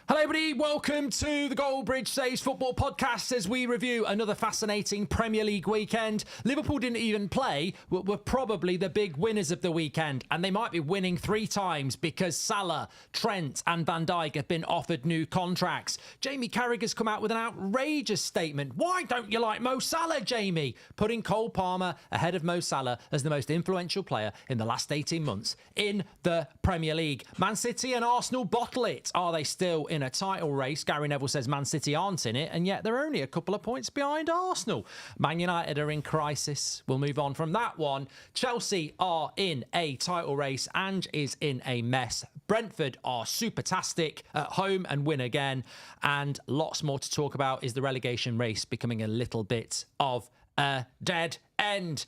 Hello everybody, welcome to the Goldbridge Saves Football Podcast as we review another fascinating Premier League weekend. Liverpool didn't even play, but were probably the big winners of the weekend, and they might be winning 3 times because Salah, Trent and Van Dijk have been offered new contracts. Jamie Carragher's come out with an outrageous statement. Why don't you like Mo Salah, Jamie? Putting Cole Palmer ahead of Mo Salah as the most influential player in the last 18 months in the Premier League. Man City and Arsenal bottle it. Are they still in a title race? Gary Neville says Man City aren't in it, and yet they're only a couple of points behind Arsenal. Man United are in crisis. We'll move on from that one. Chelsea are in a title race and is in a mess. Brentford are super-tastic at home and win again, and lots more to talk about. Is the relegation race becoming a little bit of a dead end?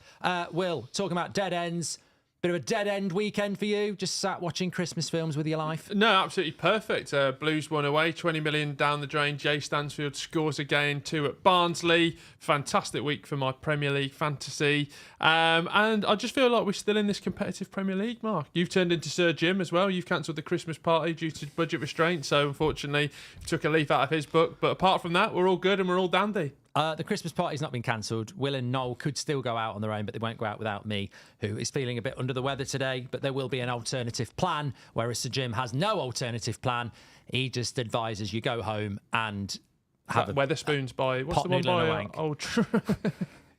Will, talking about dead ends, bit of a dead end weekend for you? Just sat watching Christmas films with your life? No, absolutely perfect. Blues won away, 20 million down the drain. Jay Stansfield scores again, 2 at Barnsley. Fantastic week for my Premier League fantasy. And I just feel like we're still in this competitive Premier League, Mark. You've turned into Sir Jim as well. You've cancelled the Christmas party due to budget restraints. So unfortunately, took a leaf out of his book. But apart from that, we're all good and we're all dandy. The Christmas party's not been cancelled. Will and Noel could still go out on their own, but they won't go out without me, who is feeling a bit under the weather today. But there will be an alternative plan, whereas Sir Jim has no alternative plan. He just advises you go home and have a Weatherspoons by what's pot the one noodle and a by wank.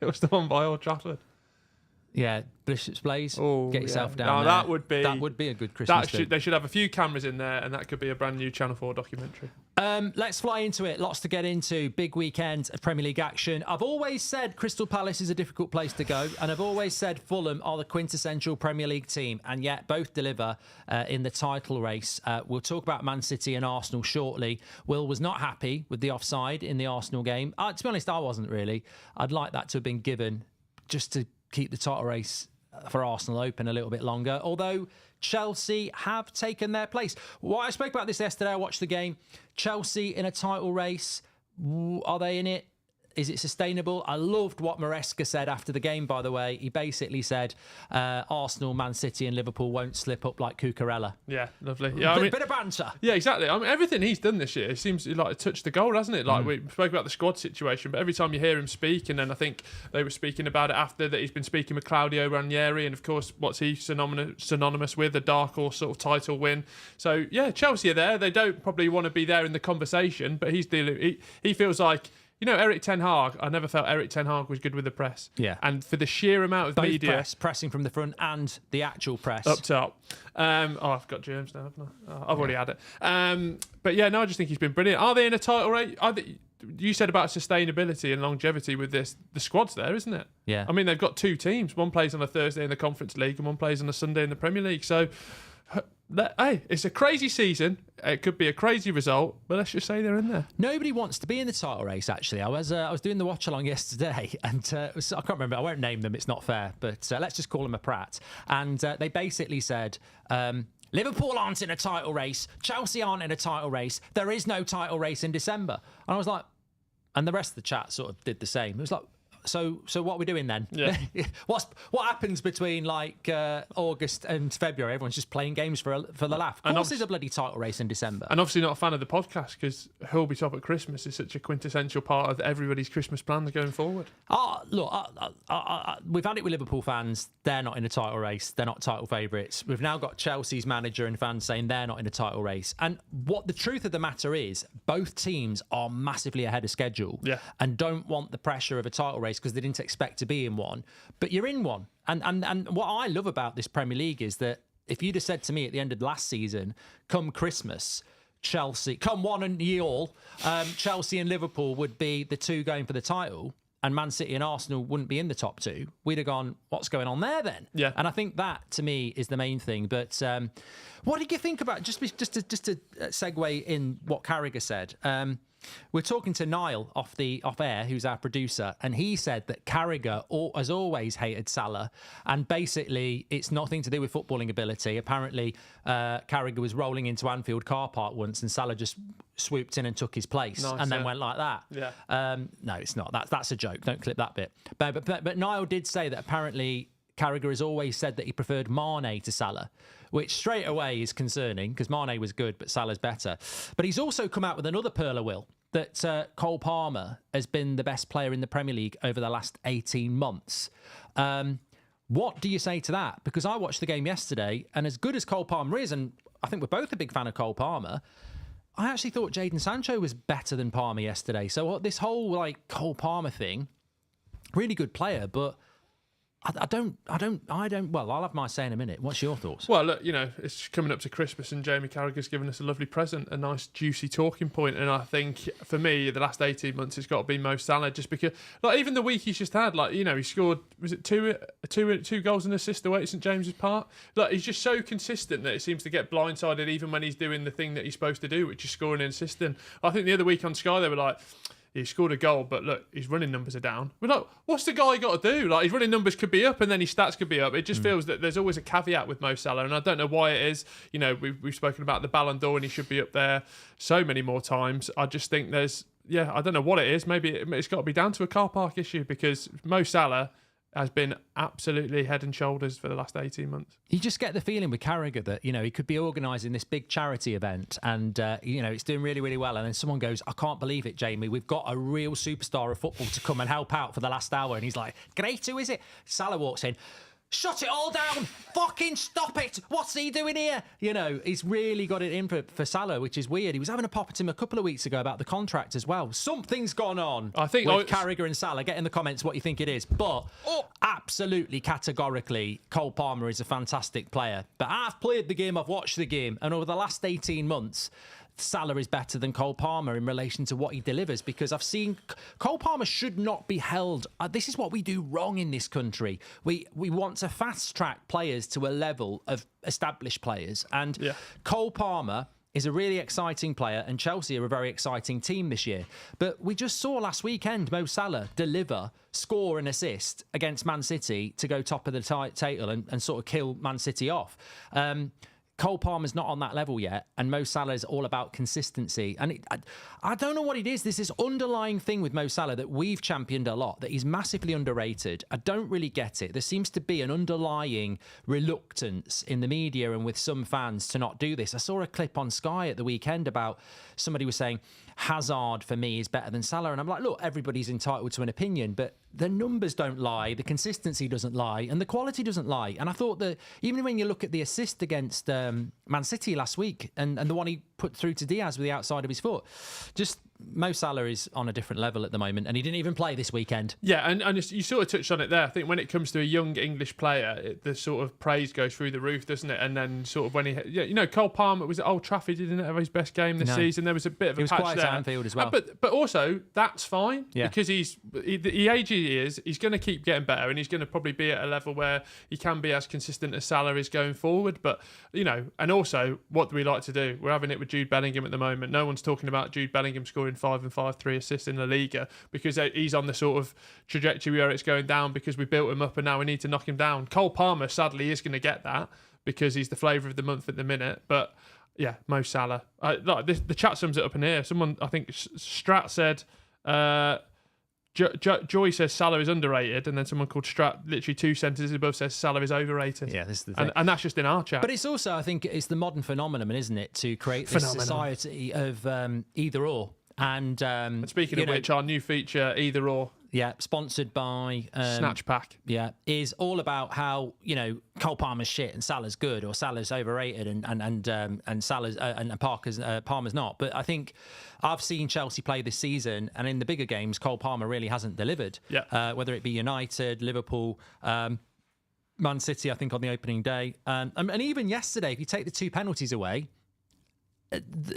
It was the one by Old Trafford. Yeah, Bishop's Blaze. Oh, Get yourself yeah. down there. That would be a good Christmas. They should have a few cameras in there, and that could be a brand new Channel 4 documentary. Let's fly into it. Lots to get into. Big weekend of Premier League action. I've always said Crystal Palace is a difficult place to go, and I've always said Fulham are the quintessential Premier League team, and yet both deliver in the title race. We'll talk about Man City and Arsenal shortly. Will was not happy with the offside in the Arsenal game. To be honest, I wasn't really. I'd like that to have been given just to keep the title race for Arsenal open a little bit longer, although Chelsea have taken their place. Well, I spoke about this yesterday. I watched the game. Chelsea in a title race. Are they in it? Is it sustainable? I loved what Maresca said after the game, by the way. He basically said Arsenal, Man City and Liverpool won't slip up like Cucurella. Yeah, lovely. Yeah, Bit of banter. Yeah, exactly. I mean, everything he's done this year seems like to touch the goal, hasn't it? Like we spoke about the squad situation, but every time you hear him speak, and then I think they were speaking about it after that, he's been speaking with Claudio Ranieri, and of course, what's he synonymous with? A dark horse sort of title win. So yeah, Chelsea are there. They don't probably want to be there in the conversation, but he's dealing. He feels like. You know, Eric Ten Hag, I never felt Eric Ten Hag was good with the press. Yeah. And for the sheer amount of Both media... pressing from the front and the actual press. Up top. I've got germs now, haven't I? I've already had it. But yeah, no, I just think he's been brilliant. Are they in a title race? You said about sustainability and longevity with this. The squad's there, isn't it? Yeah. I mean, they've got 2 teams. One plays on a Thursday in the Conference League and one plays on a Sunday in the Premier League. So... Hey, it's a crazy season. It could be a crazy result, but let's just say they're in there. Nobody wants to be in the title race, actually. I was doing the watch along yesterday, and I can't remember. I won't name them. It's not fair, but let's just call them a prat. And they basically said, Liverpool aren't in a title race. Chelsea aren't in a title race. There is no title race in December. And I was like, and the rest of the chat sort of did the same. It was like, so what are we doing then? Yeah. What happens between like August and February? Everyone's just playing games for the laugh. Of course, there's a bloody title race in December. And obviously not a fan of the podcast because Who'll Be Top at Christmas is such a quintessential part of everybody's Christmas plans going forward. Look, we've had it with Liverpool fans. They're not in a title race. They're not title favourites. We've now got Chelsea's manager and fans saying they're not in a title race. And what the truth of the matter is, both teams are massively ahead of schedule and don't want the pressure of a title race because they didn't expect to be in one, but you're in one. And what I love about this Premier League is that if you'd have said to me at the end of last season, come Christmas, Chelsea, come one and ye all, Chelsea and Liverpool would be the 2 going for the title, and Man City and Arsenal wouldn't be in the top 2, we'd have gone, what's going on there then? Yeah. And I think that, to me, is the main thing. But what did you think about, just to segue in what Carragher said, we're talking to Niall off air, who's our producer, and he said that Carragher has always hated Salah, and basically it's nothing to do with footballing ability. Apparently, Carragher was rolling into Anfield car park once, and Salah just swooped in and took his place, and then went like that. Yeah. No, it's not. That's a joke. Don't clip that bit. But Niall did say that apparently Carragher has always said that he preferred Mane to Salah, which straight away is concerning because Mane was good, but Salah's better. But he's also come out with another pearl of will, that Cole Palmer has been the best player in the Premier League over the last 18 months. What do you say to that? Because I watched the game yesterday, and as good as Cole Palmer is, and I think we're both a big fan of Cole Palmer, I actually thought Jadon Sancho was better than Palmer yesterday. So this whole Cole Palmer thing, really good player, but I don't. Well, I'll have my say in a minute. What's your thoughts? Well, look, it's coming up to Christmas and Jamie Carragher's given us a lovely present, a nice juicy talking point. And I think for me, the last 18 months, it's got to be Mo Salah, just because, even the week he's just had, he scored, was it two goals and assist away at St James's Park? He's just so consistent that it seems to get blindsided even when he's doing the thing that he's supposed to do, which is scoring and assisting. I think the other week on Sky, they were like, he scored a goal, but look, his running numbers are down. We're like, what's the guy got to do? His running numbers could be up and then his stats could be up. It just feels that there's always a caveat with Mo Salah, and I don't know why it is. We've spoken about the Ballon d'Or and he should be up there so many more times. I just think I don't know what it is. Maybe it's got to be down to a car park issue, because Mo Salah has been absolutely head and shoulders for the last 18 months. You just get the feeling with Carragher that, he could be organising this big charity event and, it's doing really, really well. And then someone goes, I can't believe it, Jamie. We've got a real superstar of football to come and help out for the last hour. And he's like, great, who is it? Salah walks in. Shut it all down. Fucking stop it. What's he doing here? He's really got it in for Salah, which is weird. He was having a pop at him a couple of weeks ago about the contract as well. Something's gone on with Carragher and Salah. Get in the comments what you think it is. But absolutely, categorically, Cole Palmer is a fantastic player. But I've played the game, I've watched the game, and over the last 18 months, Salah is better than Cole Palmer in relation to what he delivers, because I've seen Cole Palmer should not be held. This is what we do wrong in this country. We want to fast track players to a level of established players, and Cole Palmer is a really exciting player, and Chelsea are a very exciting team this year. But we just saw last weekend Mo Salah deliver, score and assist against Man City to go top of the title and sort of kill Man City off. Cole Palmer's not on that level yet, and Mo Salah is all about consistency. And I don't know what it is. There's this underlying thing with Mo Salah that we've championed a lot, that he's massively underrated. I don't really get it. There seems to be an underlying reluctance in the media and with some fans to not do this. I saw a clip on Sky at the weekend about somebody was saying, Hazard for me is better than Salah. And I'm like, look, everybody's entitled to an opinion, but the numbers don't lie, the consistency doesn't lie, and the quality doesn't lie. And I thought that even when you look at the assist against Man City last week and the one he put through to Diaz with the outside of his foot, just Mo Salah is on a different level at the moment, and he didn't even play this weekend. Yeah, and you sort of touched on it there. I think when it comes to a young English player, the sort of praise goes through the roof, doesn't it? And then sort of when Cole Palmer was at Old Trafford, he didn't have his best game this season. There was a bit of a patch there. He was quiet at Anfield as well. But also, that's fine, because the age he is, he's going to keep getting better, and he's going to probably be at a level where he can be as consistent as Salah is going forward. But, and also, what do we like to do? We're having it with Jude Bellingham at the moment. No one's talking about Jude Bellingham scoring 5 and 5, 3 assists in La Liga, because he's on the sort of trajectory where it's going down because we built him up and now we need to knock him down. Cole Palmer sadly is going to get that because he's the flavour of the month at the minute. But yeah, Mo Salah, the chat sums it up in here. Someone, I think Strat said Joy says Salah is underrated, and then someone called Strat, literally 2 sentences above, says Salah is overrated. Yeah, this is the thing. And that's just in our chat. But it's also, I think, it's the modern phenomenon, isn't it, to create this society of either or. And speaking of which, our new feature, Either Or, sponsored by Snatch Pack, is all about how Cole Palmer's shit and Salah's good, or Salah's overrated and Salah's and Palmer's not. But I think I've seen Chelsea play this season, and in the bigger games, Cole Palmer really hasn't delivered. Whether it be United, Liverpool, Man City, I think on the opening day, and even yesterday, if you take the 2 penalties away.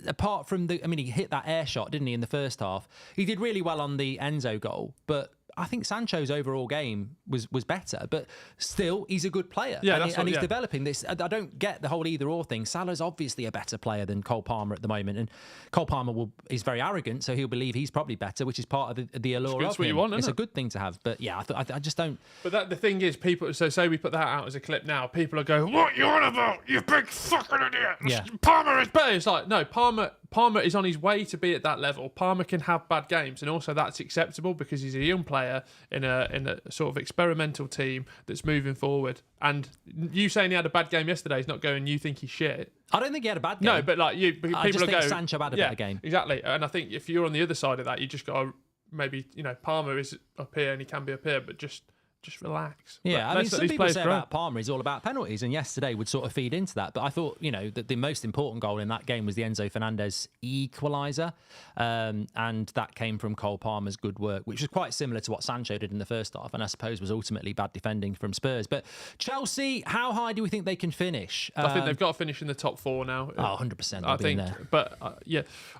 Apart from he hit that air shot, didn't he, in the first half? He did really well on the Enzo goal, but I think Sancho's overall game was better, but still, he's a good player. And he's developing this. I don't get the whole either or thing. Salah's obviously a better player than Cole Palmer at the moment, and Cole Palmer is very arrogant, so he'll believe he's probably better, which is part of the allure of him. It's a good thing to have, but yeah, I just don't. But the thing is, people. So say we put that out as a clip now, people are going, "What you on about? You big fucking idiot! Palmer is better." It's like, no, Palmer Palmer is on his way to be at that level. Palmer can have bad games, and also that's acceptable because he's a young player in a sort of experimental team that's moving forward. And you saying he had a bad game yesterday is not going, you think he's shit. I don't think he had a bad game. No, but like people I just are think going, Sancho had a better game. Exactly. And I think if you're on the other side of that, you just got to maybe, Palmer is up here and he can be up here, but just relax. Yeah, I mean, some people say about Palmer he's all about penalties, and yesterday would sort of feed into that. But I thought, that the most important goal in that game was the Enzo Fernandez equaliser, and that came from Cole Palmer's good work, which was quite similar to what Sancho did in the first half, and I suppose was ultimately bad defending from Spurs. But Chelsea, how high do we think they can finish? I think they've got to finish in the top 4 now. Oh, 100%. I think, but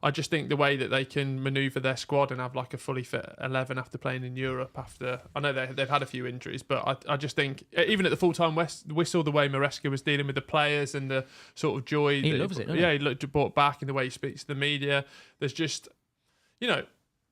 I just think the way that they can manoeuvre their squad and have like a fully fit 11 after playing in Europe. I know they've had a few injuries, but I just think even at the full-time whistle, the way Maresca was dealing with the players and the sort of joy he loves it, doesn't he looked brought back in the way he speaks to the media. There's just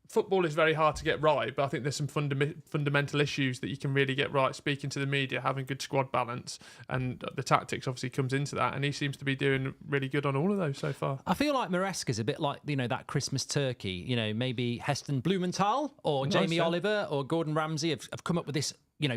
football is very hard to get right, but I think there's some fundamental issues that you can really get right. Speaking to the media, having good squad balance, and the tactics obviously comes into that, and he seems to be doing really good on all of those so far. I feel like Maresca's a bit like that Christmas turkey. Maybe Heston Blumenthal or Jamie Oliver or Gordon Ramsay have come up with this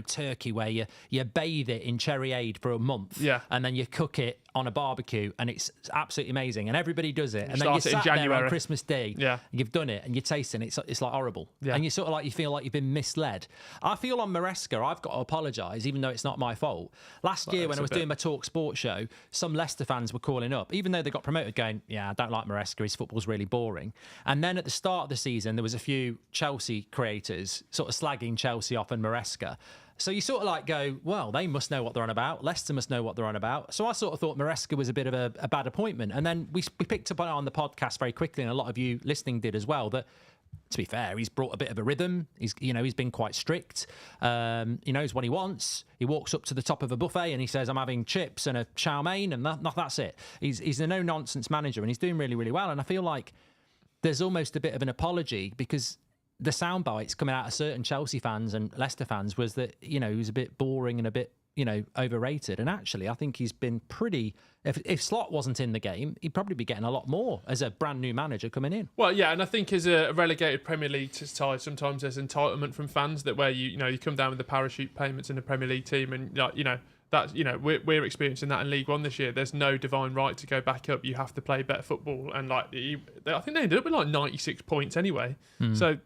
turkey where you bathe it in cherryade for a month, and then you cook it on a barbecue, and it's absolutely amazing, and everybody does it, and then you sat there on Christmas Day, you've done it, and you're tasting it, it's like horrible, and you sort of you feel like you've been misled. I feel on Maresca, I've got to apologise, even though it's not my fault. Last year when I was doing my Talk Sport show, some Leicester fans were calling up, even though they got promoted, going, I don't like Maresca, his football's really boring. And then at the start of the season, there was a few Chelsea creators sort of slagging Chelsea off and Maresca. So you sort of go, well, they must know what they're on about. Leicester must know what they're on about. So I sort of thought Maresca was a bit of a bad appointment. And then we picked up on the podcast very quickly, and a lot of you listening did as well, that, to be fair, he's brought a bit of a rhythm. He's been quite strict. He knows what he wants. He walks up to the top of a buffet and he says, I'm having chips and a chow mein, and that's it. He's a no-nonsense manager, and he's doing really, really well. And I feel like there's almost a bit of an apology, because the sound bites coming out of certain Chelsea fans and Leicester fans was that, he was a bit boring and a bit, overrated. And actually, I think he's been pretty... If Slot wasn't in the game, he'd probably be getting a lot more as a brand new manager coming in. Well, yeah, and I think as a relegated Premier League side, sometimes there's entitlement from fans that where you come down with the parachute payments in the Premier League team, and that's we're experiencing that in League One this year. There's no divine right to go back up. You have to play better football, and I think they ended up with 96 points anyway. So.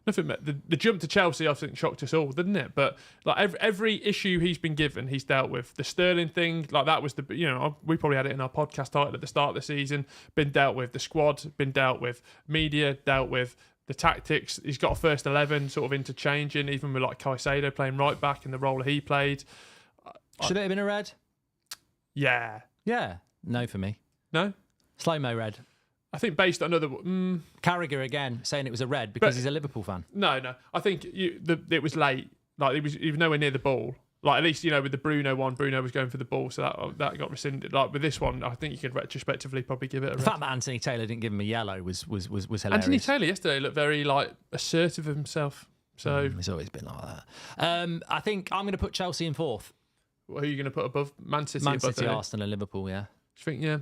Nothing. The jump to Chelsea, I think, shocked us all, didn't it? But every issue he's been given, he's dealt with. The Sterling thing, that was we probably had it in our podcast title at the start of the season. Been dealt with. The squad been dealt with. Media dealt with. The tactics. He's got a first 11 sort of interchanging, even with Caicedo playing right back in the role he played. Should it have been a red? Yeah. Yeah. No for me. No. Slow-mo red. I think based on other... Carragher again saying it was a red because he's a Liverpool fan. No. I think it was late. He was nowhere near the ball. At least, with the Bruno one, Bruno was going for the ball, so that got rescinded. With this one, I think you could retrospectively probably give it a red. The fact that Anthony Taylor didn't give him a yellow was hilarious. Anthony Taylor yesterday looked very, assertive of himself. So it's always been like that. I think I'm going to put Chelsea in fourth. Who are you going to put above? Man City, Arsenal and Liverpool, yeah. Do you think, yeah?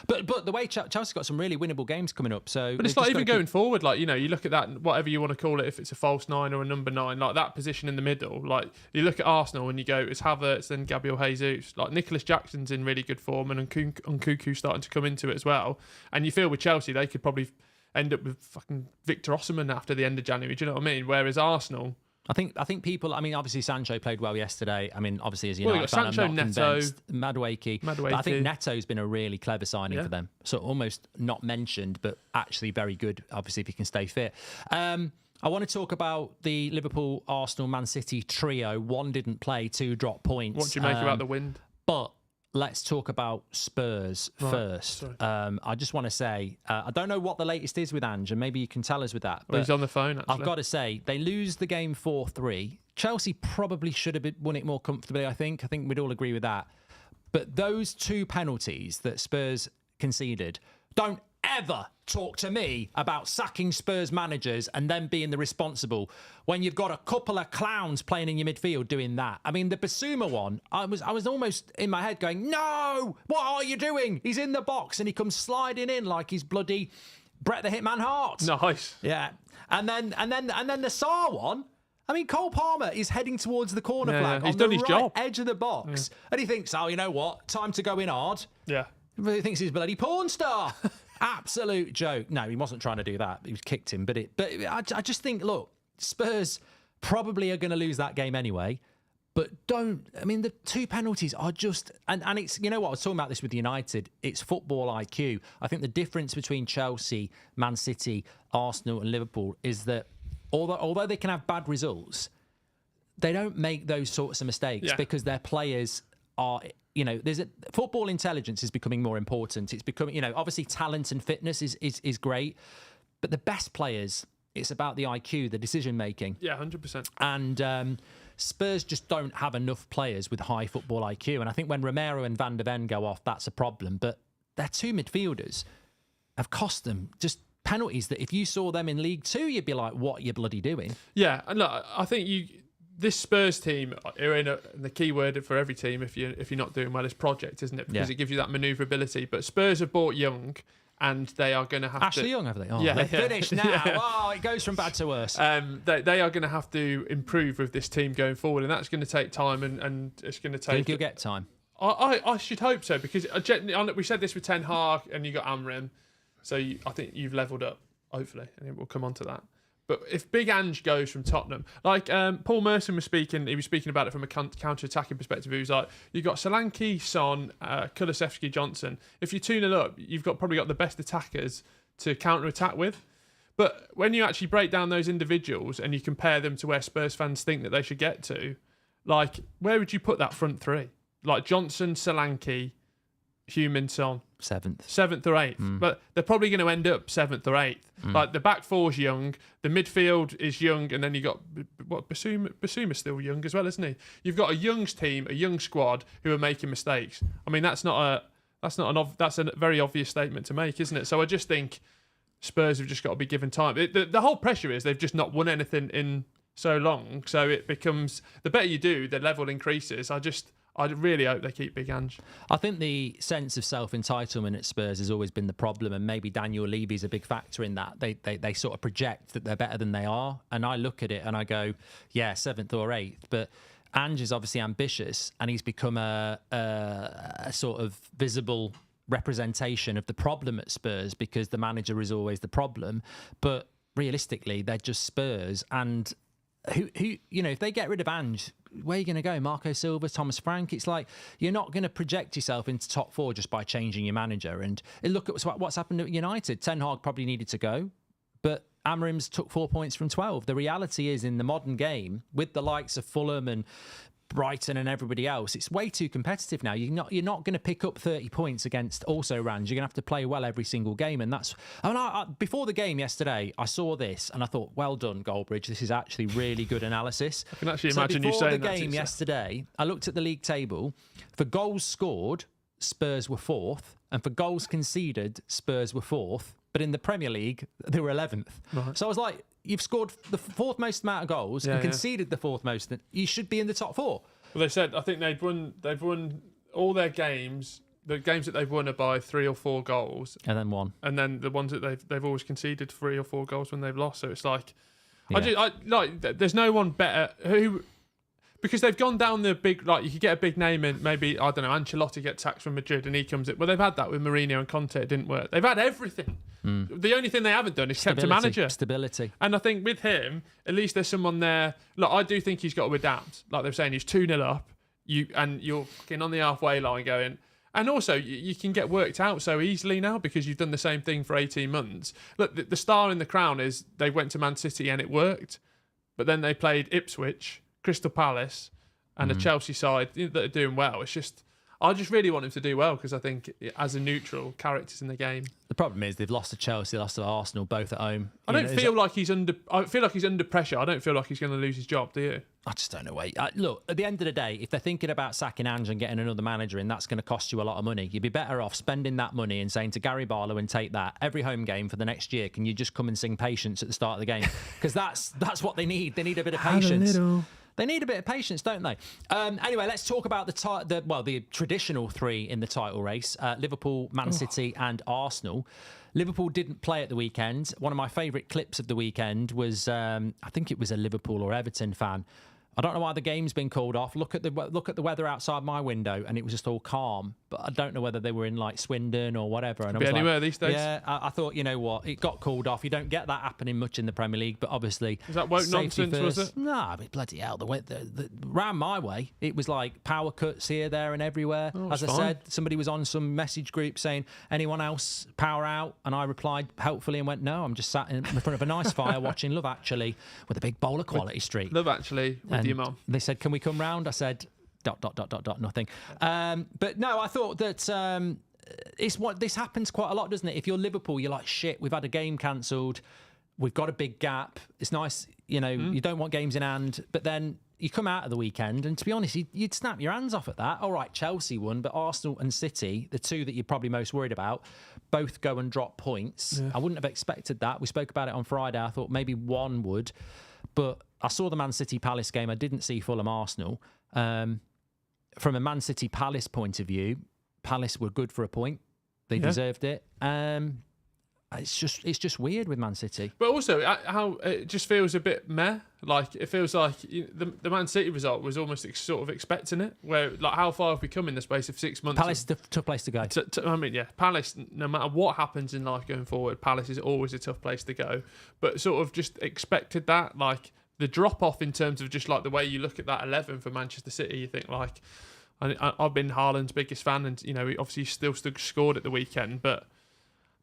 But the way Chelsea's got some really winnable games coming up, so... But it's even going forward, you look at that, whatever you want to call it, if it's a false 9 or a number 9, that position in the middle, you look at Arsenal and you go, it's Havertz and Gabriel Jesus. Nicholas Jackson's in really good form, and Nkunku starting to come into it as well. And you feel with Chelsea, they could probably end up with fucking Victor Osimhen after the end of January, do you know what I mean? Whereas Arsenal... I think people... obviously Sancho played well yesterday. obviously as a United fan, Sancho, I'm not Neto, convinced. Madueke. But I think Neto's been a really clever signing for them. So almost not mentioned, but actually very good, obviously, if he can stay fit. I want to talk about the Liverpool, Arsenal, Man City trio. One didn't play, 2 dropped points. What do you make about the wind? But... let's talk about Spurs first. I just want to say, I don't know what the latest is with Ange, and maybe you can tell us with that. But he's on the phone, actually. I've got to say, they lose the game 4-3. Chelsea probably should have won it more comfortably, I think. I think we'd all agree with that. But those 2 penalties that Spurs conceded, don't ever talk to me about sacking Spurs managers and then being the responsible when you've got a couple of clowns playing in your midfield doing that. I mean, the Basuma one, I was almost in my head going, no, what are you doing? He's in the box and he comes sliding in like he's bloody Bret the Hitman Hart. Nice. Yeah. And then the Salah one, I mean, Cole Palmer is heading towards the corner flag he's on done the his right job. edge of the box. And he thinks, oh, you know what? Time to go in hard. Yeah. He thinks he's a bloody porn star. Absolute joke. No, he wasn't trying to do that. He kicked him. But I just think, look, Spurs probably are going to lose that game anyway. But the two penalties are just, and it's, you know what, I was talking about this with United, it's football IQ. I think the difference between Chelsea, Man City, Arsenal and Liverpool is that although they can have bad results, they don't make those sorts of mistakes because their players are, football intelligence is becoming more important. It's becoming, obviously talent and fitness is great, but the best players, it's about the IQ, the decision making. Yeah, 100%. And Spurs just don't have enough players with high football IQ. And I think when Romero and Van der Ven go off, that's a problem. But their two midfielders have cost them just penalties that if you saw them in League Two, you'd be like, what are you bloody doing? Yeah, and look, I think this Spurs team are in the key word for every team if you're not doing well is project, isn't it? Because it gives you that manoeuvrability. But Spurs have bought young, and they are going to have Ashley Young, have they? Oh, Yeah, they're yeah. finished now. Yeah. Oh, it goes from bad to worse. They are going to have to improve with this team going forward, and that's going to take time, and it's going to take. Think you'll get time? I should hope so, because we said this with Ten Hag, and you got Amrim, so I think you've levelled up, hopefully, and we'll come on to that. But if Big Ange goes from Tottenham, like Paul Merson was speaking about it from a counter-attacking perspective. He was like, you've got Solanke, Son, Kulusevski, Johnson. If you 2-0 up, you've probably got the best attackers to counter-attack with. But when you actually break down those individuals and you compare them to where Spurs fans think that they should get to, like, where would you put that front three? Like Johnson, Solanke, Heung-min Son. Seventh or eighth. But they're probably going to end up 7th or 8th. Like the back four's young, the midfield is young, and then you got Basuma's still young as well, isn't he? You've got a youngs team, a young squad who are making mistakes. I mean, that's a very obvious statement to make, isn't it? So I just think Spurs have just got to be given time. The whole pressure is they've just not won anything in so long. So it becomes, the better you do, the level increases. I really hope they keep Big Ange. I think the sense of self-entitlement at Spurs has always been the problem, and maybe Daniel Levy's a big factor in that. They sort of project that they're better than they are, and I look at it and I go, yeah, 7th or 8th. But Ange is obviously ambitious, and he's become a sort of visible representation of the problem at Spurs, because the manager is always the problem. But realistically, they're just Spurs, and who if they get rid of Ange, where are you going to go? Marco Silva, Thomas Frank? It's like you're not going to project yourself into top 4 just by changing your manager. And look at what's happened at United. Ten Hag probably needed to go, but Amrim's took 4 points from 12. The reality is, in the modern game, with the likes of Fulham and Brighton and everybody else, it's way too competitive now. You're not going to pick up 30 points against also rans. You're going to have to play well every single game, and that's. Before the game yesterday, I saw this and I thought, well done, Goldbridge. This is actually really good analysis. I can actually imagine you saying that. Before the game yesterday, I looked at the league table. For goals scored, Spurs were 4th, and for goals conceded, Spurs were 4th. But in the Premier League, they were 11th. Right. So I was like, you've scored the 4th most amount of goals and conceded the 4th most. You should be in the top 4. Well, they said, I think they've won all their games. The games that they've won are by 3 or 4 goals, and then 1. And then the ones that they've always conceded 3 or 4 goals when they've lost. So it's like, there's no one better who. Because they've gone down the big, like, you could get a big name and maybe, I don't know, Ancelotti gets sacked from Madrid and he comes in. Well, they've had that with Mourinho and Conte. It didn't work. They've had everything. The only thing they haven't done is kept a manager. Stability. And I think with him, at least there's someone there. Look, I do think he's got to adapt. Like they're saying, he's 2-0 up. You're fucking on the halfway line going. And also, you can get worked out so easily now because you've done the same thing for 18 months. Look, the star in the crown is they went to Man City and it worked. But then they played Ipswich, Crystal Palace, and a Chelsea side that are doing well. It's just, I just really want him to do well because I think as a neutral, characters in the game. The problem is they've lost to Chelsea, lost to Arsenal, both at home. I don't feel like he's under. I feel like he's under pressure. I don't feel like he's going to lose his job. Do you? I just don't know. Look, at the end of the day, if they're thinking about sacking Ange and getting another manager in, that's going to cost you a lot of money. You'd be better off spending that money and saying to Gary Barlow and take that every home game for the next year. Can you just come and sing Patience at the start of the game? Because that's what they need. They need a bit of patience. They need a bit of patience, don't they? Anyway, let's talk about the traditional three in the title race: Liverpool, Man City, and Arsenal. Liverpool didn't play at the weekend. One of my favourite clips of the weekend was, I think it was a Liverpool or Everton fan. I don't know why the game's been called off. Look at the weather outside my window, and it was just all calm. But I don't know whether they were in like Swindon or whatever. And I was anywhere these days. Yeah, I thought, you know what, it got called off. You don't get that happening much in the Premier League, but obviously, is that woke nonsense? First. Was it? No, I mean, bloody hell. Round my way, it was like power cuts here, there, and everywhere. As I said, somebody was on some message group saying, "Anyone else power out?" And I replied helpfully and went, "No, I'm just sat in front of a nice fire watching Love Actually with a big bowl of Quality Street." Love Actually with your mum. said, "Can we come round?" I said, ... nothing. But no, I thought that this happens quite a lot, doesn't it? If you're Liverpool, you're like, shit, we've had a game cancelled. We've got a big gap. It's nice, you know, you don't want games in hand. But then you come out of the weekend, and to be honest, you'd snap your hands off at that. All right, Chelsea won, but Arsenal and City, the two that you're probably most worried about, both go and drop points. I wouldn't have expected that. We spoke about it on Friday. I thought maybe one would. But I saw the Man City Palace game. I didn't see Fulham Arsenal. From a Man City Palace point of view, Palace were good for a point. They deserved it. It's just weird with Man City. But also, how it just feels a bit meh. Like it feels like the Man City result was almost sort of expecting it. Where like how far have we come in the space of 6 months? Palace is a tough place to go. I mean, yeah, Palace. No matter what happens in life going forward, Palace is always a tough place to go. But sort of just expected that, like. The drop-off in terms of just like the way you look at that 11 for Manchester City, you think like, I've been Haaland's biggest fan and, you know, he obviously still scored at the weekend, but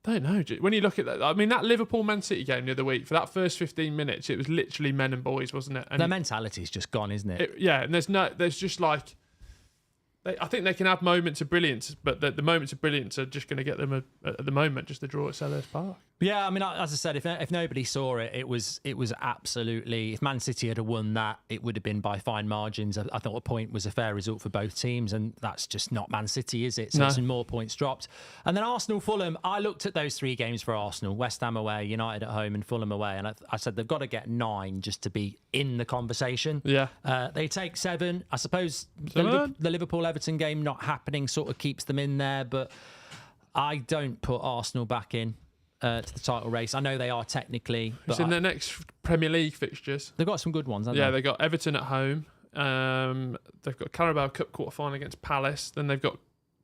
I don't know. When you look at that, I mean, that Liverpool-Man City game the other week, for that first 15 minutes, it was literally men and boys, wasn't it? And their mentality's just gone, isn't it? And there's just like, I think they can have moments of brilliance, but the moments of brilliance are just going to get them at the moment just a draw at Selhurst Park. Yeah, I mean, as I said, if nobody saw it, it was absolutely. If Man City had won that, it would have been by fine margins. I thought a point was a fair result for both teams, and that's just not Man City, is it? So some more points dropped. And then Arsenal, Fulham. I looked at those three games for Arsenal: West Ham away, United at home, and Fulham away. And I said they've got to get 9 just to be in the conversation. Yeah, they take 7. I suppose the Liverpool Everton game not happening sort of keeps them in there, but I don't put Arsenal back in to the title race. I know they are technically, but it's in their next Premier League fixtures. They've got some good ones, haven't they? Yeah, they've got Everton at home. They've got Carabao Cup quarter-final against Palace. Then they've got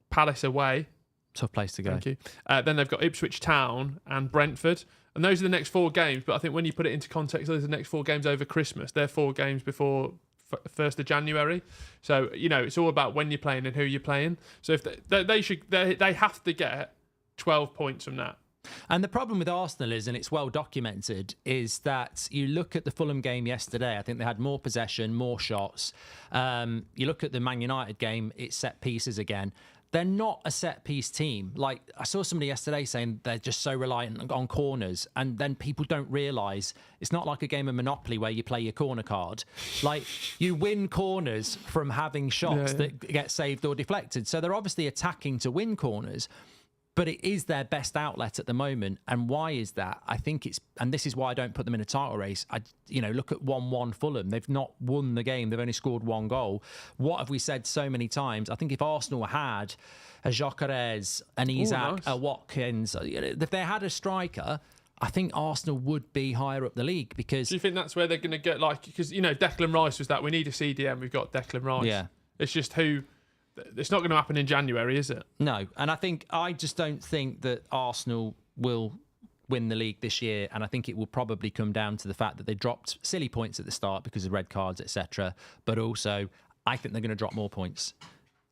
Palace away. Tough place to go. Thank you. Then they've got Ipswich Town and Brentford. And those are the next 4 games. But I think when you put it into context, those are the next 4 games over Christmas. They're 4 games before 1st of January. So, you know, it's all about when you're playing and who you're playing. So if they have to get 12 points from that. And the problem with Arsenal is, and it's well documented, is that you look at the Fulham game yesterday, I think they had more possession, more shots. You look at the Man United game, it's set pieces again. They're not a set-piece team. Like, I saw somebody yesterday saying they're just so reliant on corners, and then people don't realise it's not like a game of Monopoly where you play your corner card. Like, you win corners from having shots that get saved or deflected. So they're obviously attacking to win corners, but it is their best outlet at the moment. And why is that? I think it's, and this is why I don't put them in a title race. Look at 1-1 Fulham. They've not won the game. They've only scored 1 goal. What have we said so many times? I think if Arsenal had a Gyökeres, an Isak, a Watkins, if they had a striker, I think Arsenal would be higher up the league because... Do you think that's where they're going to get, like, because, you know, Declan Rice was that. We need a CDM. We've got Declan Rice. Yeah. It's just who... It's not going to happen in January, is it? No. And I just don't think that Arsenal will win the league this year. And I think it will probably come down to the fact that they dropped silly points at the start because of red cards, etc. But also, I think they're going to drop more points.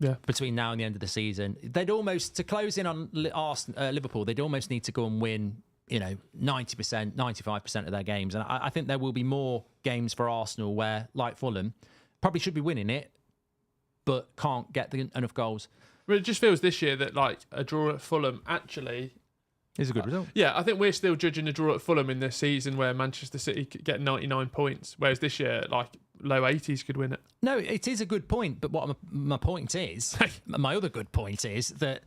Yeah. Between now and the end of the season. They'd almost, to close in on Liverpool, they'd almost need to go and win, 90%, 95% of their games. And I think there will be more games for Arsenal where, like Fulham, probably should be winning it, but can't get enough goals. But it just feels this year that like a draw at Fulham actually It's a good result. Yeah, I think we're still judging a draw at Fulham in this season where Manchester City could get 99 points, whereas this year, like, low 80s could win it. No, it is a good point, but what my point is, my other good point is that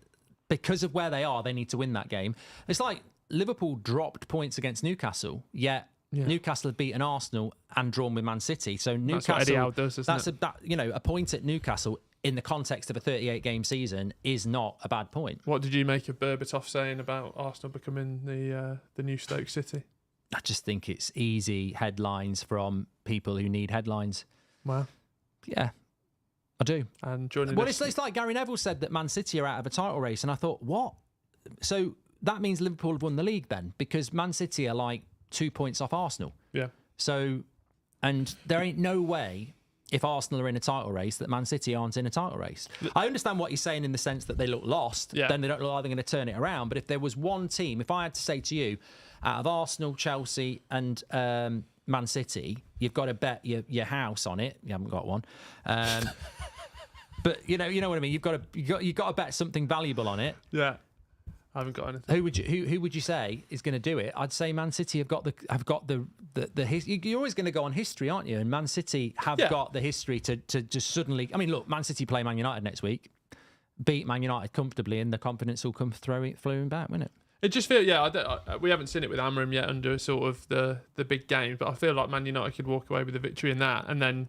because of where they are, they need to win that game. It's like Liverpool dropped points against Newcastle, yet Newcastle have beaten Arsenal and drawn with Man City. So Newcastle, that's what Eddie Howe does, isn't it? A point at Newcastle in the context of a 38-game season is not a bad point. What did you make of Berbatov saying about Arsenal becoming the new Stoke City? I just think it's easy headlines from people who need headlines. Wow. Yeah, I do. And joining it's like Gary Neville said that Man City are out of a title race, and I thought, what? So that means Liverpool have won the league then, because Man City are like 2 points off Arsenal. Yeah. So, and there ain't no way, if Arsenal are in a title race, that Man City aren't in a title race. I understand what you're saying in the sense that they look lost, then they don't look like they're going to turn it around. But if there was one team, if I had to say to you, out of Arsenal, Chelsea and Man City, you've got to bet your house on it. You haven't got one. But you know what I mean? You've got to bet something valuable on it. Yeah. I haven't got anything. Who would you say is going to do it? I'd say Man City have got the you're always going to go on history, aren't you? And Man City have got the history to just suddenly. I mean, look, Man City play Man United next week, beat Man United comfortably, and the confidence will come flowing back, won't it? It just feels, we haven't seen it with Amorim yet under sort of the big game, but I feel like Man United could walk away with a victory in that, and then.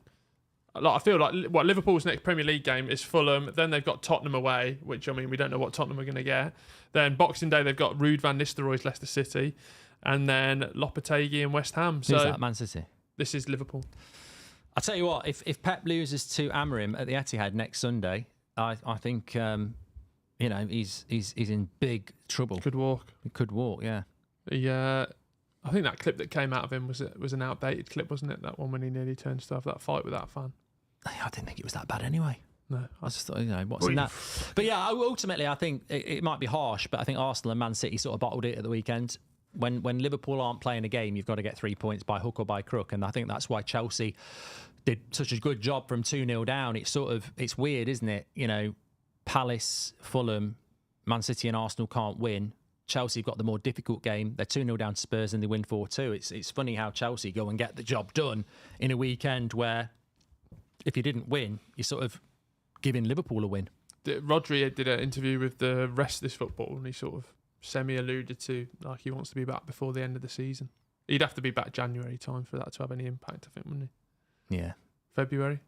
Like, I feel like Liverpool's next Premier League game is Fulham. Then they've got Tottenham away, which, I mean, we don't know what Tottenham are going to get. Then Boxing Day, they've got Ruud van Nistelrooy's Leicester City. And then Lopetegui and West Ham. So who's that, Man City? This is Liverpool. I'll tell you what, if Pep loses to Amorim at the Etihad next Sunday, I think, he's in big trouble. Could walk. He could walk, yeah. I think that clip that came out of him was an outdated clip, wasn't it? That one when he nearly turned stuff, that fight with that fan. I didn't think it was that bad anyway. No. I just thought, what's in that? But yeah, ultimately, I think it might be harsh, but I think Arsenal and Man City sort of bottled it at the weekend. When Liverpool aren't playing a game, you've got to get 3 points by hook or by crook. And I think that's why Chelsea did such a good job from 2-0 down. It's weird, isn't it? Palace, Fulham, Man City and Arsenal can't win. Chelsea have got the more difficult game. They're 2-0 down to Spurs and they win 4-2. It's funny how Chelsea go and get the job done in a weekend where if you didn't win, you're sort of giving Liverpool a win. Rodri did an interview with the Rest of This Football and he sort of semi-alluded to like he wants to be back before the end of the season. He'd have to be back January time for that to have any impact, I think, wouldn't he? Yeah. February?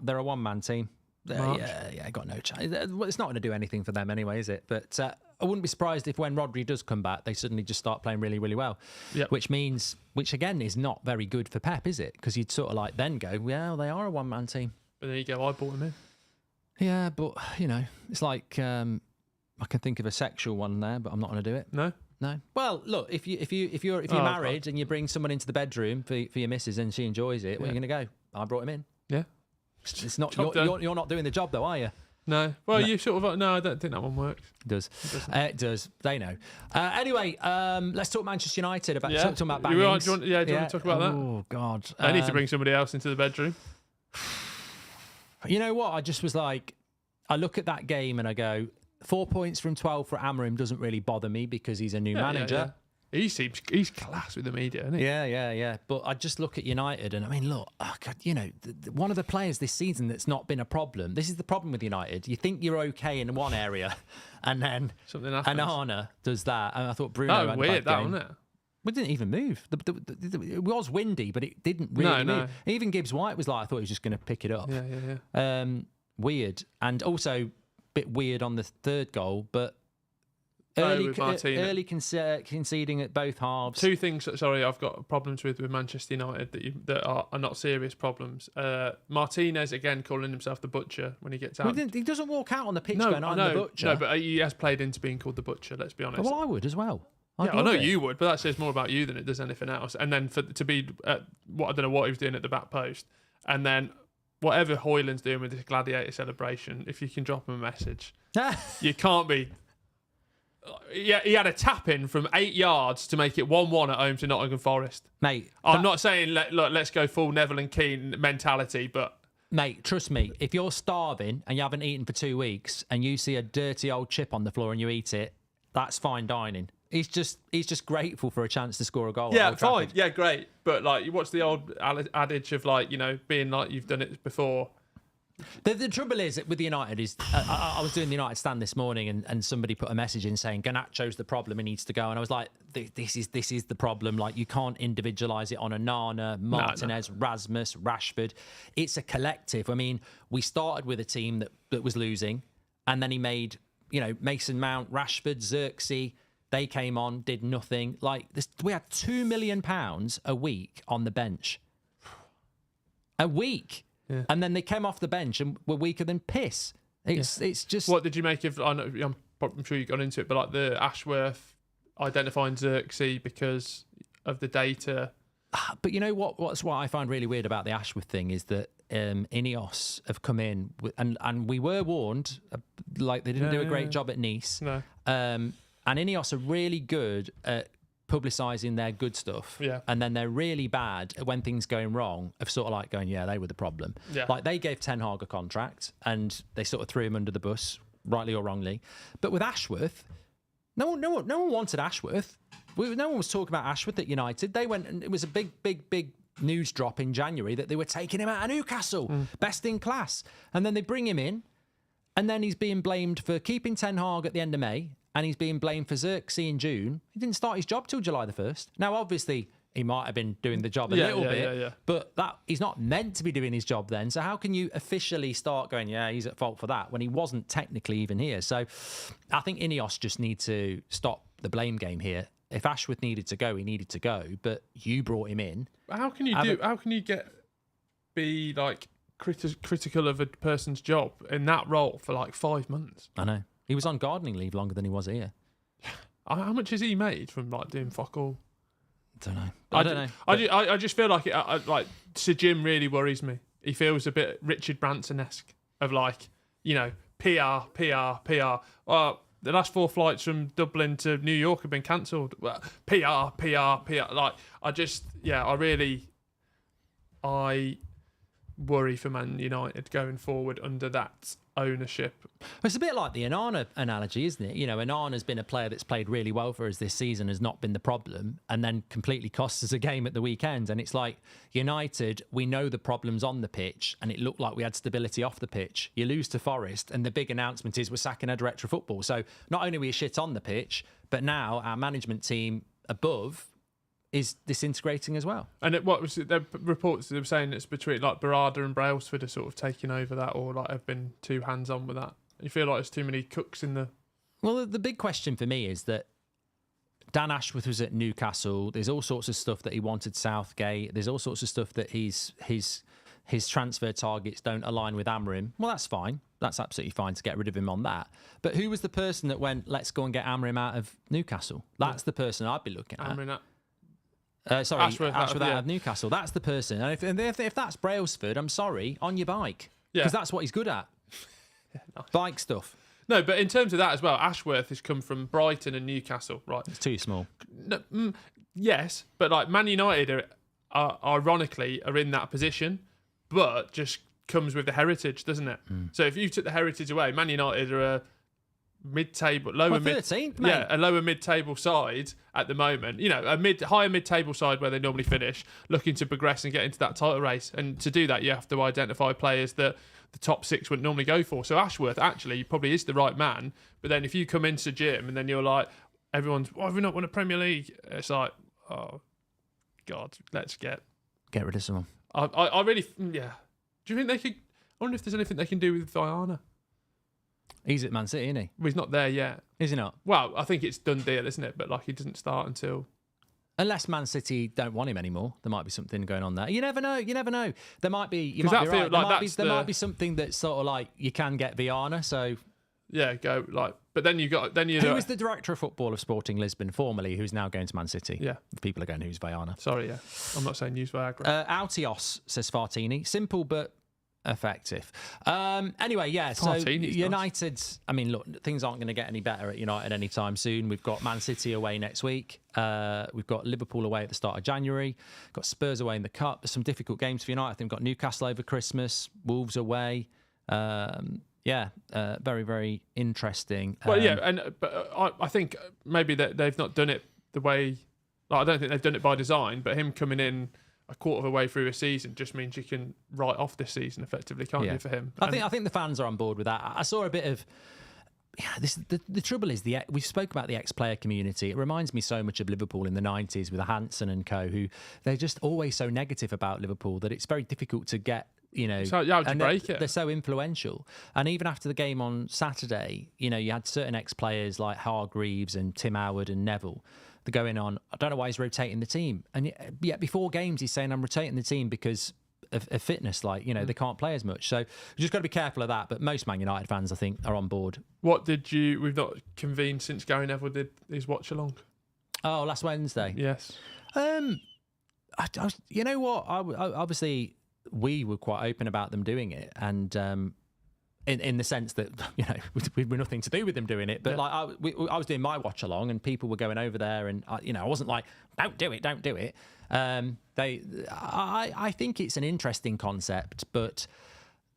They're a one-man team. March. Yeah, got no chance. It's not going to do anything for them anyway, is it? But I wouldn't be surprised if when Rodri does come back, they suddenly just start playing really, really well. Yep. Which again is not very good for Pep, is it? Because you'd sort of like then go, well, they are a one-man team. But there you go, I bought him in. Yeah, but it's like I can think of a sexual one there, but I'm not going to do it. No. Well, look, if you're married and you bring someone into the bedroom for your missus and she enjoys it, where are you going to go? I brought him in. Yeah. It's not you're not doing the job though, are you? No. Well, you sort of no. I don't think that one works. It does. It does. They know. Anyway, let's talk Manchester United about talking about bangings. Do you want to talk about that? Oh God. I need to bring somebody else into the bedroom. You know what? I just was like, I look at that game and I go, 4 points from 12 for Amorim doesn't really bother me because he's a new manager. Yeah. He's class with the media, isn't he? Yeah. But I just look at United and I mean, look, one of the players this season that's not been a problem. This is the problem with United. You think you're okay in one area, and then something happens. Anana does that, and I thought Bruno. That was weird, wasn't it? We didn't even move. It was windy, but it didn't really move. Even Gibbs White was like, I thought he was just going to pick it up. Yeah. Weird, and also a bit weird on the third goal, but. Early conceding at both halves. Two things. Sorry, I've got problems with Manchester United that are not serious problems. Martinez again calling himself the butcher when he gets out. He doesn't walk out on the pitch going, "I'm the butcher." No, but he has played into being called the butcher. Let's be honest. Well, I would as well. I know you would, but that says more about you than it does anything else. And then to be I don't know what he was doing at the back post, and then whatever Hoyland's doing with this gladiator celebration, if you can drop him a message, you can't be. Yeah, he had a tap in from 8 yards to make it 1-1 at home to Nottingham Forest. Mate, I'm not saying let's go full Neville and Keane mentality, but Mate, trust me, if you're starving and you haven't eaten for 2 weeks and you see a dirty old chip on the floor and you eat it, that's fine dining. He's just grateful for a chance to score a goal. Yeah, fine. Yeah, great. But like, you watch the old adage of like, being like you've done it before. The trouble is with the United is I was doing the United stand this morning and somebody put a message in saying Garnacho's the problem, he needs to go, and I was like, this is the problem. Like, you can't individualise it on Onana, Martinez, Rasmus, Rashford. It's a collective. I mean, we started with a team that was losing, and then he made Mason Mount, Rashford, Xerxes. They came on, did nothing. Like this, we had £2 million a week on the bench. A week. Yeah. And then they came off the bench and were weaker than piss. It's just... What did you make of... I'm sure you got into it, but like the Ashworth identifying Xerxes because of the data. But you know what I find really weird about the Ashworth thing is that Ineos have come in and we were warned, like they didn't do a great job at Nice. No. And Ineos are really good at publicising their good stuff. Yeah. And then they're really bad at when things going wrong of sort of like going, they were the problem. Yeah. Like they gave Ten Hag a contract and they sort of threw him under the bus, rightly or wrongly. But with Ashworth, no one wanted Ashworth. No one was talking about Ashworth at United. They went and it was a big news drop in January that they were taking him out of Newcastle, best in class. And then they bring him in and then he's being blamed for keeping Ten Hag at the end of May. And he's being blamed for Xerxes in June. He didn't start his job till July the 1st. Now, obviously, he might have been doing the job a little bit, but he's not meant to be doing his job then. So how can you officially start going, he's at fault for that, when he wasn't technically even here? So I think Ineos just need to stop the blame game here. If Ashworth needed to go, he needed to go, but you brought him in. How can you be like critical of a person's job in that role for like 5 months? I know. He was on gardening leave longer than he was here. How much has he made from like doing fuck all? I don't know. I just feel like like Sir Jim really worries me. He feels a bit Richard Branson-esque of like, PR. The last 4 flights from Dublin to New York have been cancelled. Well, PR. Like, I worry for Man United going forward under that ownership. It's a bit like the Onana analogy, isn't it? Onana's been a player that's played really well for us this season, has not been the problem, and then completely cost us a game at the weekend. And it's like, United, we know the problems on the pitch, and it looked like we had stability off the pitch. You lose to Forest, and the big announcement is we're sacking our director of football. So not only are we shit on the pitch, but now our management team above is disintegrating as well. And the reports they were saying it's between like Barada and Brailsford are sort of taking over that, or like have been too hands on with that. You feel like there's too many cooks in the... Well, the big question for me is that Dan Ashworth was at Newcastle. There's all sorts of stuff that he wanted Southgate. There's all sorts of stuff that his transfer targets don't align with Amorim. Well, that's fine. That's absolutely fine to get rid of him on that. But who was the person that went, let's go and get Amorim out of Newcastle? That's the person I'd be looking at. Ashworth out of Newcastle. That's the person. And if that's Brailsford, I'm sorry, on your bike. Because that's what he's good at. Nice. Bike stuff. No, but in terms of that as well, Ashworth has come from Brighton and Newcastle, right? It's too small. No, yes, but like Man United are ironically in that position, but just comes with the heritage, doesn't it? So if you took the heritage away, Man United are a mid-table, lower 13th, mate. a lower mid-table side at the moment. A higher mid-table side where they normally finish, looking to progress and get into that title race. And to do that, you have to identify players that the top 6 wouldn't normally go for. So Ashworth actually probably is the right man. But then if you come into gym and then you're like, everyone's, why have we not won a Premier League? It's like, oh God, let's get rid of someone. I really, Do you think they could? I wonder if there's anything they can do with Viana. He's at Man City, isn't he? Well, he's not there yet. Is he not? Well, I think it's done deal, isn't it? But like, he doesn't start until... Unless Man City don't want him anymore, there might be something going on there. You never know. There might be. You might be right. There might be something that's sort of like you can get Viana. So yeah, go like. But then you. Who is the director of football of Sporting Lisbon formerly, who's now going to Man City? Yeah, people are going, who's Viana? Sorry, I'm not saying use Viagra. Altios, says Fartini. Simple but effective. Anyway, yeah, so Martini's United, I mean, look, things aren't going to get any better at United anytime soon. We've got Man City away next week. We've got Liverpool away at the start of January. Got Spurs away in the Cup. There's some difficult games for United. I think we've got Newcastle over Christmas, Wolves away. Very, very interesting. Well, but I think maybe that they've not done it the way... I don't think they've done it by design, but him coming in a quarter of a way through a season just means you can write off this season effectively, can't you, for him? I think the fans are on board with that. I saw a bit of... the trouble is, we spoke about the ex-player community. It reminds me so much of Liverpool in the 90s with Hansen and co, who they're just always so negative about Liverpool that it's very difficult to get... They're so influential. And even after the game on Saturday, you had certain ex-players like Hargreaves and Tim Howard and Neville. They're going on, I don't know why he's rotating the team. And yet before games, he's saying, I'm rotating the team because of fitness. They can't play as much. So we've just got to be careful of that. But most Man United fans, I think, are on board. We've not convened since Gary Neville did his watch along. Oh, last Wednesday. Yes. You know what? Obviously, we were quite open about them doing it. And, in the sense that we were nothing to do with them doing it, but I was doing my watch along, and people were going over there, and I wasn't like, don't do it. I think it's an interesting concept, but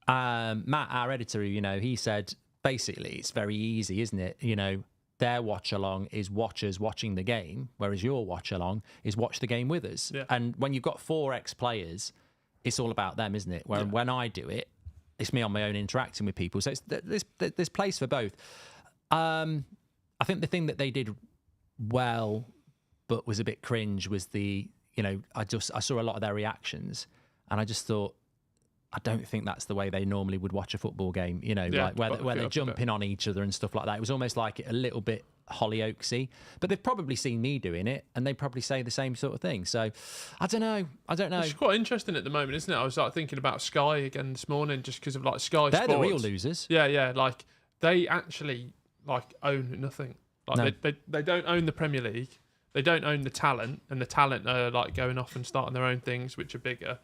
Matt, our editor, he said basically it's very easy, isn't it? Their watch along is watchers watching the game, whereas your watch along is watch the game with us. Yeah. And when you've got 4 ex-players, it's all about them, isn't it? When I do it, it's me on my own interacting with people. So there's place for both. I think the thing that they did well, but was a bit cringe, was I saw a lot of their reactions, and I just thought, I don't think that's the way they normally would watch a football game. Where they're jumping on each other and stuff like that. It was almost like a little bit Hollyoaksy, but they've probably seen me doing it, and they probably say the same sort of thing. So I don't know. It's quite interesting at the moment, isn't it? I was thinking about Sky again this morning, just because of Sky they're Sports. The real losers. Yeah. They actually own nothing. They don't own the Premier League. They don't own the talent, and the talent are going off and starting their own things, which are bigger.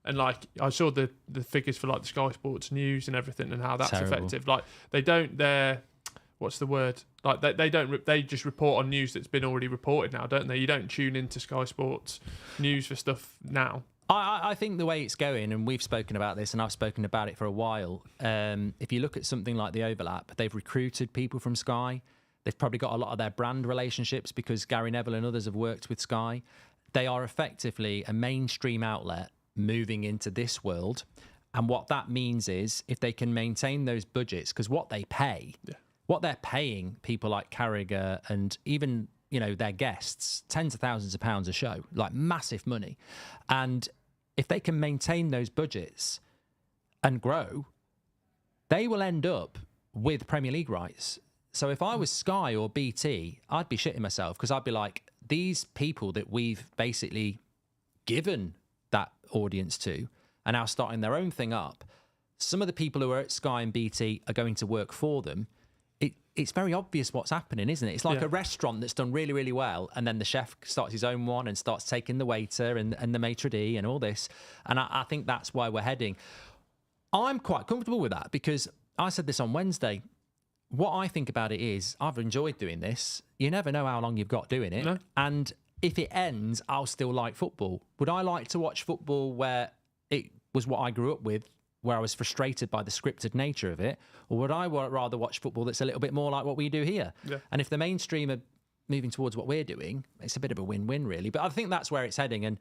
And I saw the figures for the Sky Sports News and everything, and how that's terrible. effective. What's the word? They just report on news that's been already reported now, don't they? You don't tune into Sky Sports News for stuff now. I think the way it's going, and we've spoken about this, and I've spoken about it for a while. If you look at something like the overlap, they've recruited people from Sky. They've probably got a lot of their brand relationships because Gary Neville and others have worked with Sky. They are effectively a mainstream outlet moving into this world. And what that means is if they can maintain those budgets, because what they're paying people like Carragher and even, their guests, tens of thousands of pounds a show, massive money. And if they can maintain those budgets and grow, they will end up with Premier League rights. So if I was Sky or BT, I'd be shitting myself, because I'd be like, these people that we've basically given that audience to are now starting their own thing up. Some of the people who are at Sky and BT are going to work for them. It's very obvious what's happening, isn't it? It's like a restaurant that's done really, really well, and then the chef starts his own one and starts taking the waiter and the maitre d' and all this. And I think that's why we're heading. I'm quite comfortable with that, because I said this on Wednesday. What I think about it is, I've enjoyed doing this. You never know how long you've got doing it. No. And if it ends, I'll still like football. Would I like to watch football where it was what I grew up with, where I was frustrated by the scripted nature of it? Or would I rather watch football that's a little bit more like what we do here? Yeah. And if the mainstream are moving towards what we're doing, it's a bit of a win-win, really. But I think that's where it's heading. And,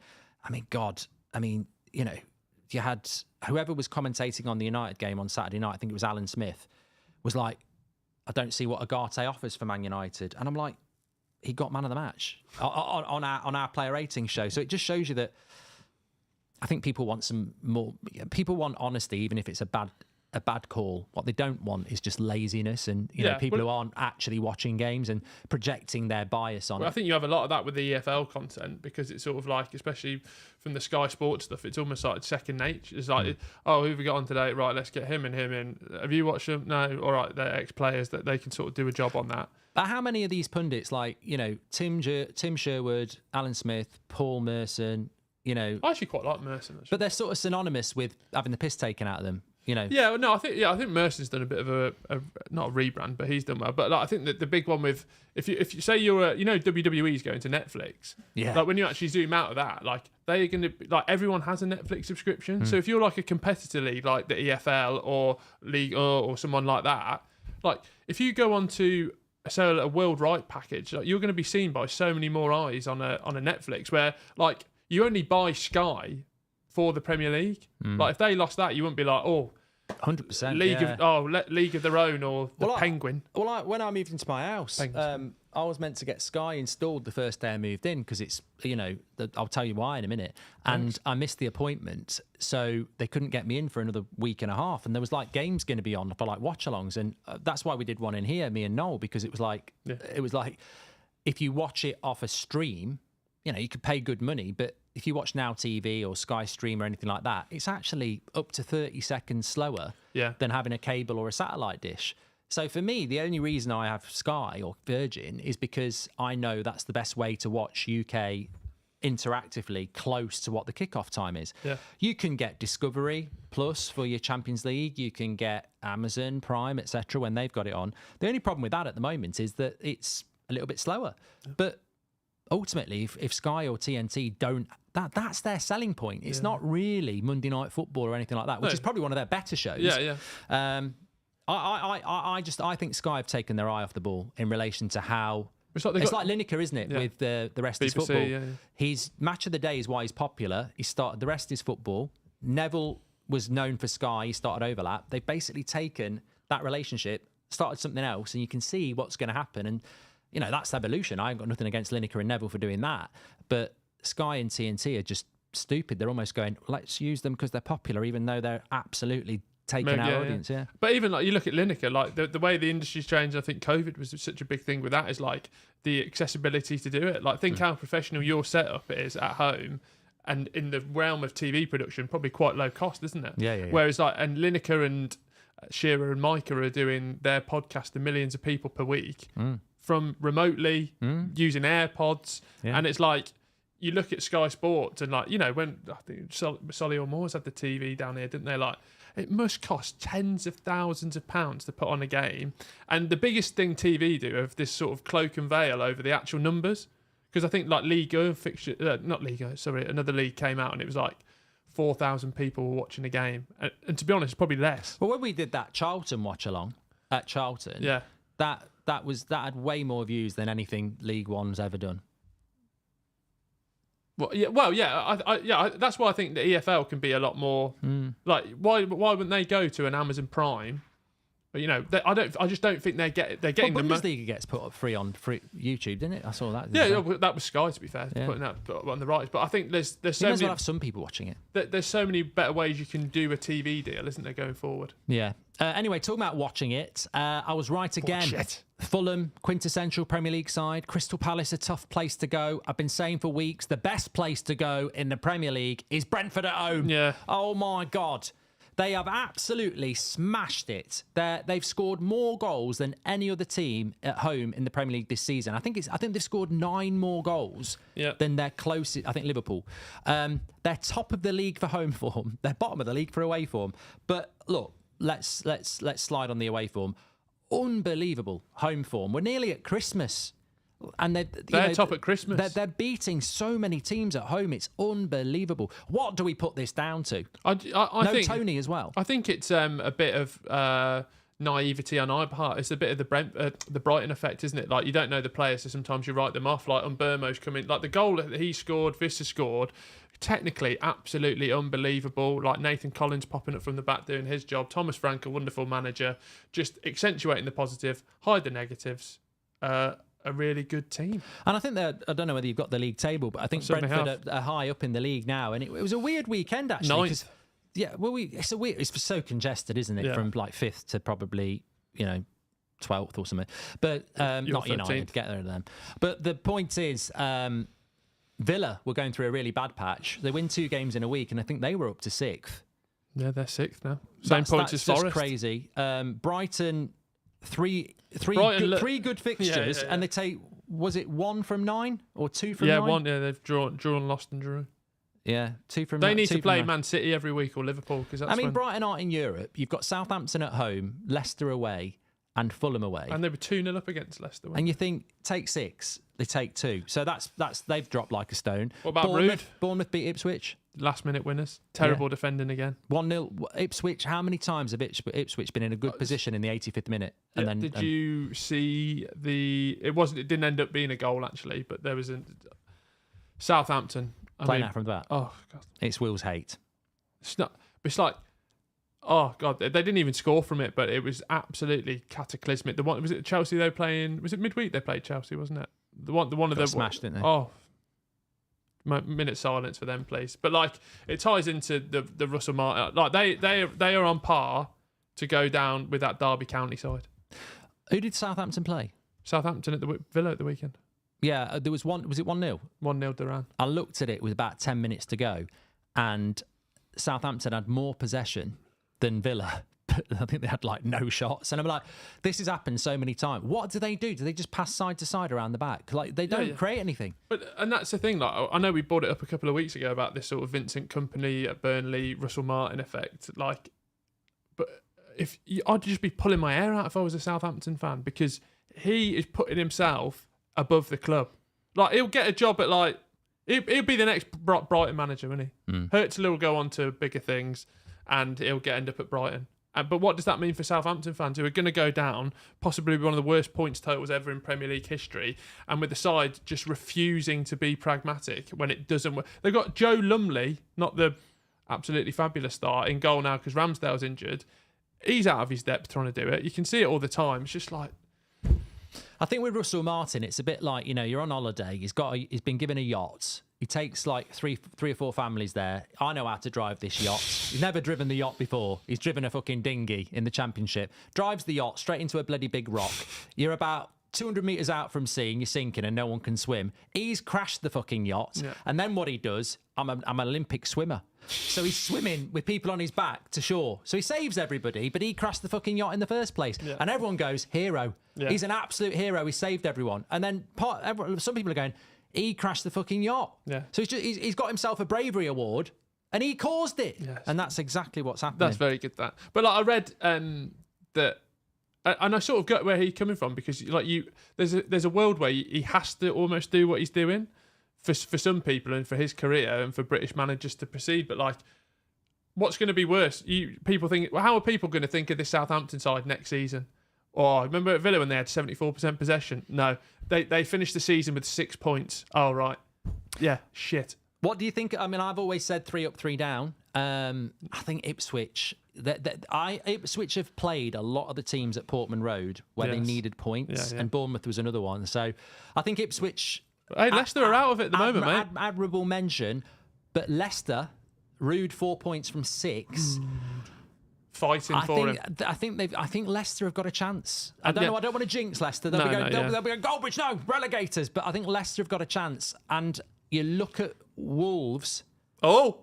you had whoever was commentating on the United game on Saturday night, I think it was Alan Smith, was like, I don't see what Agate offers for Man United. And I'm like, he got man of the match on our player rating show. So it just shows you that I think people want some more. People want honesty, even if it's a bad call. What they don't want is just laziness and people who aren't actually watching games and projecting their bias on it. I think you have a lot of that with the EFL content, because it's sort of especially from the Sky Sports stuff, it's almost like second nature. It's like, who have we got on today? Right, let's get him in. Have you watched them? No. All right, they're ex-players, that they can sort of do a job on that. But how many of these pundits, Tim Sherwood, Alan Smith, Paul Merson, I actually quite like Merson. But they're sort of synonymous with having the piss taken out of them. Yeah, no, I think Merson's done a bit of a not a rebrand, but he's done well. But like, I think that the big one with if you say you're WWE's going to Netflix, like when you actually zoom out of that, like they're going to like everyone has a Netflix subscription. So if you're like a competitor league like the EFL or League or someone like that, like if you go on to a world right package, like, you're going to be seen by so many more eyes on a Netflix where like you only buy Sky for the Premier League. Like if they lost that, you wouldn't be like, 100%. League of Their Own or the Penguin. When I moved into my house, I was meant to get Sky installed the first day I moved in because it's, I'll tell you why in a minute. And I missed the appointment, so they couldn't get me in for another week and a half. And there was like games going to be on for like watch-alongs, and that's why we did one in here, me and Noel, because it was like if you watch it off a stream, you could pay good money, but if you watch Now TV or Sky Stream or anything like that, it's actually up to 30 seconds slower than having a cable or a satellite dish. So for me, the only reason I have Sky or Virgin is because I know that's the best way to watch UK interactively close to what the kickoff time is. Yeah. You can get Discovery Plus for your Champions League. You can get Amazon Prime, etc. when they've got it on. The only problem with that at the moment is that it's a little bit slower. Yeah. But ultimately, if Sky or TNT don't, that's their selling point. It's not really Monday Night Football or anything like that, which is probably one of their better shows. Yeah. I think Sky have taken their eye off the ball in relation to how it's like Lineker, isn't it? Yeah. With the rest is football. Yeah. His match of the day is why he's popular. He started the rest is football. Neville was known for Sky. He started Overlap. They've basically taken that relationship, started something else, and you can see what's going to happen. And that's evolution. I ain't got nothing against Lineker and Neville for doing that. But Sky and TNT are just stupid. They're almost going, let's use them because they're popular, even though they're absolutely taking our audience. Yeah. But even like you look at Lineker, like the way the industry's changed, I think COVID was such a big thing with that, is like the accessibility to do it. Like think how professional your setup is at home. And in the realm of TV production, probably quite low cost, isn't it? Yeah. Whereas and Lineker and Shearer and Micah are doing their podcast to millions of people per week. From remotely using AirPods, and it's like you look at Sky Sports and like when I think Solihull Moors had the TV down here, didn't they? Like it must cost tens of thousands of pounds to put on a game, and the biggest thing TV do of this sort of cloak and veil over the actual numbers, because I think like Liga fixture, not Liga, sorry, another league came out and it was like 4,000 people were watching a game, and to be honest, probably less. Well, when we did that Charlton watch along at Charlton, that had way more views than anything League One's ever done. Well, that's why I think the EFL can be a lot more. Like, why wouldn't they go to an Amazon Prime? But I just don't think they're getting the Bundesliga gets put up free on YouTube, didn't it? I saw that. That was Sky, to be fair, putting that on the rights. But I think there's so many. Well have some people watching it. There's so many better ways you can do a TV deal, isn't there, going forward? Yeah. Anyway, talking about watching it, I was right again. Bullshit. Fulham, quintessential Premier League side. Crystal Palace, a tough place to go. I've been saying for weeks, the best place to go in the Premier League is Brentford at home. Yeah. Oh my God. They have absolutely smashed it. They've scored more goals than any other team at home in the Premier League this season. I think they've scored 9 more goals than their closest. I think Liverpool. They're top of the league for home form. They're bottom of the league for away form. But look, let's slide on the away form. Unbelievable home form. We're nearly at Christmas. And they're top at Christmas. They're beating so many teams at home. It's unbelievable. What do we put this down to? I think Tony as well. I think it's a bit of naivety on our part. It's a bit of the Brighton effect, isn't it? Like you don't know the players, so sometimes you write them off. Like Umbermo's coming, like the goal that he scored, Vista scored. Technically, absolutely unbelievable. Like Nathan Collins popping up from the back doing his job. Thomas Frank, a wonderful manager, just accentuating the positive, hide the negatives. A really good team. And I think I don't know whether you've got the league table, but I think Brentford are high up in the league now. And it was a weird weekend, actually. 9th. Yeah, well, it's so congested, isn't it? Yeah. From like 5th to probably, 12th or something. But not 13th. United, get there to them. But the point is, Villa were going through a really bad patch. They win 2 games in a week, and I think they were up to 6th. Yeah, they're 6th now. Same points as Forest. That's crazy. Brighton... Three good fixtures, and they take, was it 1 from 9 or 2 from 9? Yeah, 1. Yeah, they've drawn, lost, and drew. Yeah, two from. They need two to play from, Man City every week or Liverpool because that's I mean, when, Brighton aren't in Europe. You've got Southampton at home, Leicester away, and Fulham away. and they were 2-0 up against Leicester. And you think take 6, they take 2. So that's they've dropped like a stone. What about Bournemouth beat Ipswich. Last minute winners. Terrible defending again. 1-0. Ipswich. How many times have Ipswich been in a good position in the 85th minute? And then did you see the? It didn't end up being a goal actually, but there was a Southampton playing out from the back? Oh god, it's Will's hate. it's not. It's like, oh god, they didn't even score from it, but it was absolutely cataclysmic. The one was it Chelsea they were playing? Was it midweek they played Chelsea? Wasn't it? The one of them smashed, didn't they? Oh. Minute silence for them, please. But like, it ties into the Russell Martin. Like they are on par to go down with that Derby County side. Who did Southampton play? Southampton at the Villa at the weekend. Yeah, there was one. Was it 1-0? 1-0 Duran. I looked at it with about 10 minutes to go, and Southampton had more possession than Villa. I think they had like no shots, and I'm like, this has happened so many times. What do? Do they just pass side to side around the back? Like they don't create anything. And that's the thing. Like I know we brought it up a couple of weeks ago about this sort of Vincent Kompany at Burnley, Russell Martin effect. Like, but I'd just be pulling my hair out if I was a Southampton fan because he is putting himself above the club. Like he'll get a job at like he'll be the next Brighton manager, won't he? Hurtsler will go on to bigger things, and he'll end up at Brighton. But what does that mean for Southampton fans who are going to go down, possibly one of the worst points totals ever in Premier League history, and with the side just refusing to be pragmatic when it doesn't work? They've got Joe Lumley, not the absolutely fabulous star, in goal now because Ramsdale's injured. He's out of his depth trying to do it. You can see it all the time. It's just like... I think with Russell Martin, it's a bit like, you're on holiday. He's been given a yacht. He takes like three or four families there. I know how to drive this yacht. He's never driven the yacht before. He's driven a fucking dinghy in the Championship. Drives the yacht straight into a bloody big rock. You're about 200 metres out from sea and you're sinking and no one can swim. He's crashed the fucking yacht. Yeah. And then what he does, I'm an Olympic swimmer. So he's swimming with people on his back to shore. So he saves everybody, but he crashed the fucking yacht in the first place. Yeah. And everyone goes, hero. Yeah. He's an absolute hero. He saved everyone. And then some people are going, he crashed the fucking yacht. Yeah. So he's got himself a bravery award and he caused it. Yes. And that's exactly what's happening. That's very good, that. But like I read that, and I sort of get where he's coming from because like there's a world where he has to almost do what he's doing for some people and for his career and for British managers to proceed. But like, what's going to be worse? People think, well, how are people going to think of this Southampton side next season? Oh, remember at Villa when they had 74% possession? No, they finished the season with 6 points. Oh, right. Yeah, shit. What do you think? I mean, I've always said 3 up, 3 down. I think Ipswich... Ipswich have played a lot of the teams at Portman Road where they needed points, and Bournemouth was another one. So I think Ipswich... Hey, Leicester are out of it at the moment, mate. Admirable mention, but Leicester, rude 4 points from 6... Fighting for him. I think Leicester have got a chance. I don't know. I don't want to jinx Leicester. They'll be going, Goldbridge, no, relegators. But I think Leicester have got a chance. And you look at Wolves. Oh,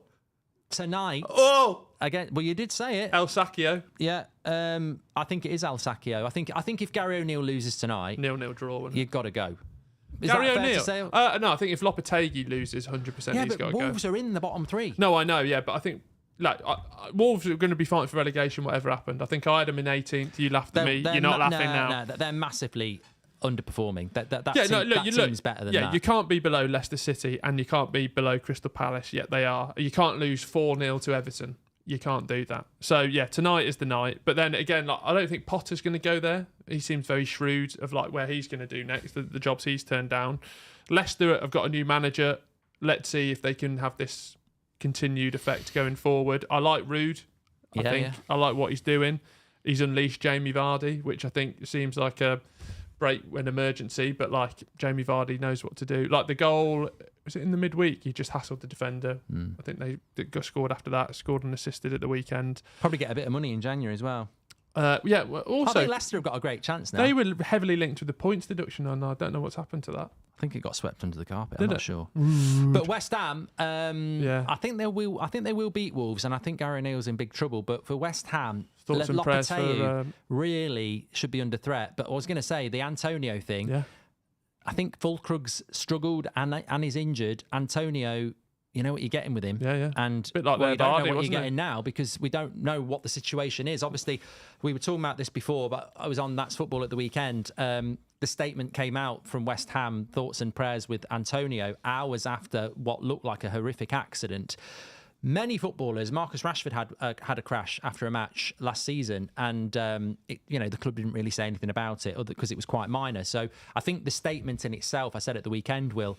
tonight. Oh, again. Well, you did say it. El Sacchio. Yeah. I think it is El Sacchio. I think if Gary O'Neill loses tonight, 0-0 draw. You've got to go. Is Gary that O'Neill? fair to say? No, I think if Lopetegui loses 100%, he's got to go. Wolves are in the bottom 3. No, I know. Yeah, but I think. Like Wolves are going to be fighting for relegation, whatever happened. I think I had them in 18th. You laughed at me. You're not laughing now. No, they're massively underperforming. That team's better than that. Yeah, you can't be below Leicester City and you can't be below Crystal Palace. Yet they are. You can't lose 4-0 to Everton. You can't do that. So yeah, tonight is the night. But then again, like I don't think Potter's going to go there. He seems very shrewd of like where he's going to do next. The jobs he's turned down. Leicester have got a new manager. Let's see if they can have this continued effect going forward. I like Rude. I like what he's doing. He's unleashed Jamie Vardy, which I think seems like a break when emergency, but like Jamie Vardy knows what to do. Like the goal, was it in the midweek? He just hassled the defender. I think they got scored after that, scored and assisted at the weekend. Probably get a bit of money in January as well. Also, I think Leicester have got a great chance now. They were heavily linked with the points deduction, and I don't know what's happened to that. I think it got swept under the carpet. I'm not sure. But West Ham, I think they will beat Wolves, and I think Gary O'Neill's in big trouble. But for West Ham, thoughts and prayers for really should be under threat. But I was going to say the Antonio thing. Yeah. I think Fulkrug's struggled and is injured. Antonio, you know what you're getting with him. Yeah. And Bit like you don't Vardy, know what wasn't you're it? getting now because we don't know what the situation is. Obviously, we were talking about this before, but I was on That's Football at the weekend. The statement came out from West Ham, thoughts and prayers with Antonio, hours after what looked like a horrific accident. Many footballers, Marcus Rashford had a crash after a match last season, and the club didn't really say anything about it because it was quite minor. So I think the statement in itself, I said at the weekend, Will,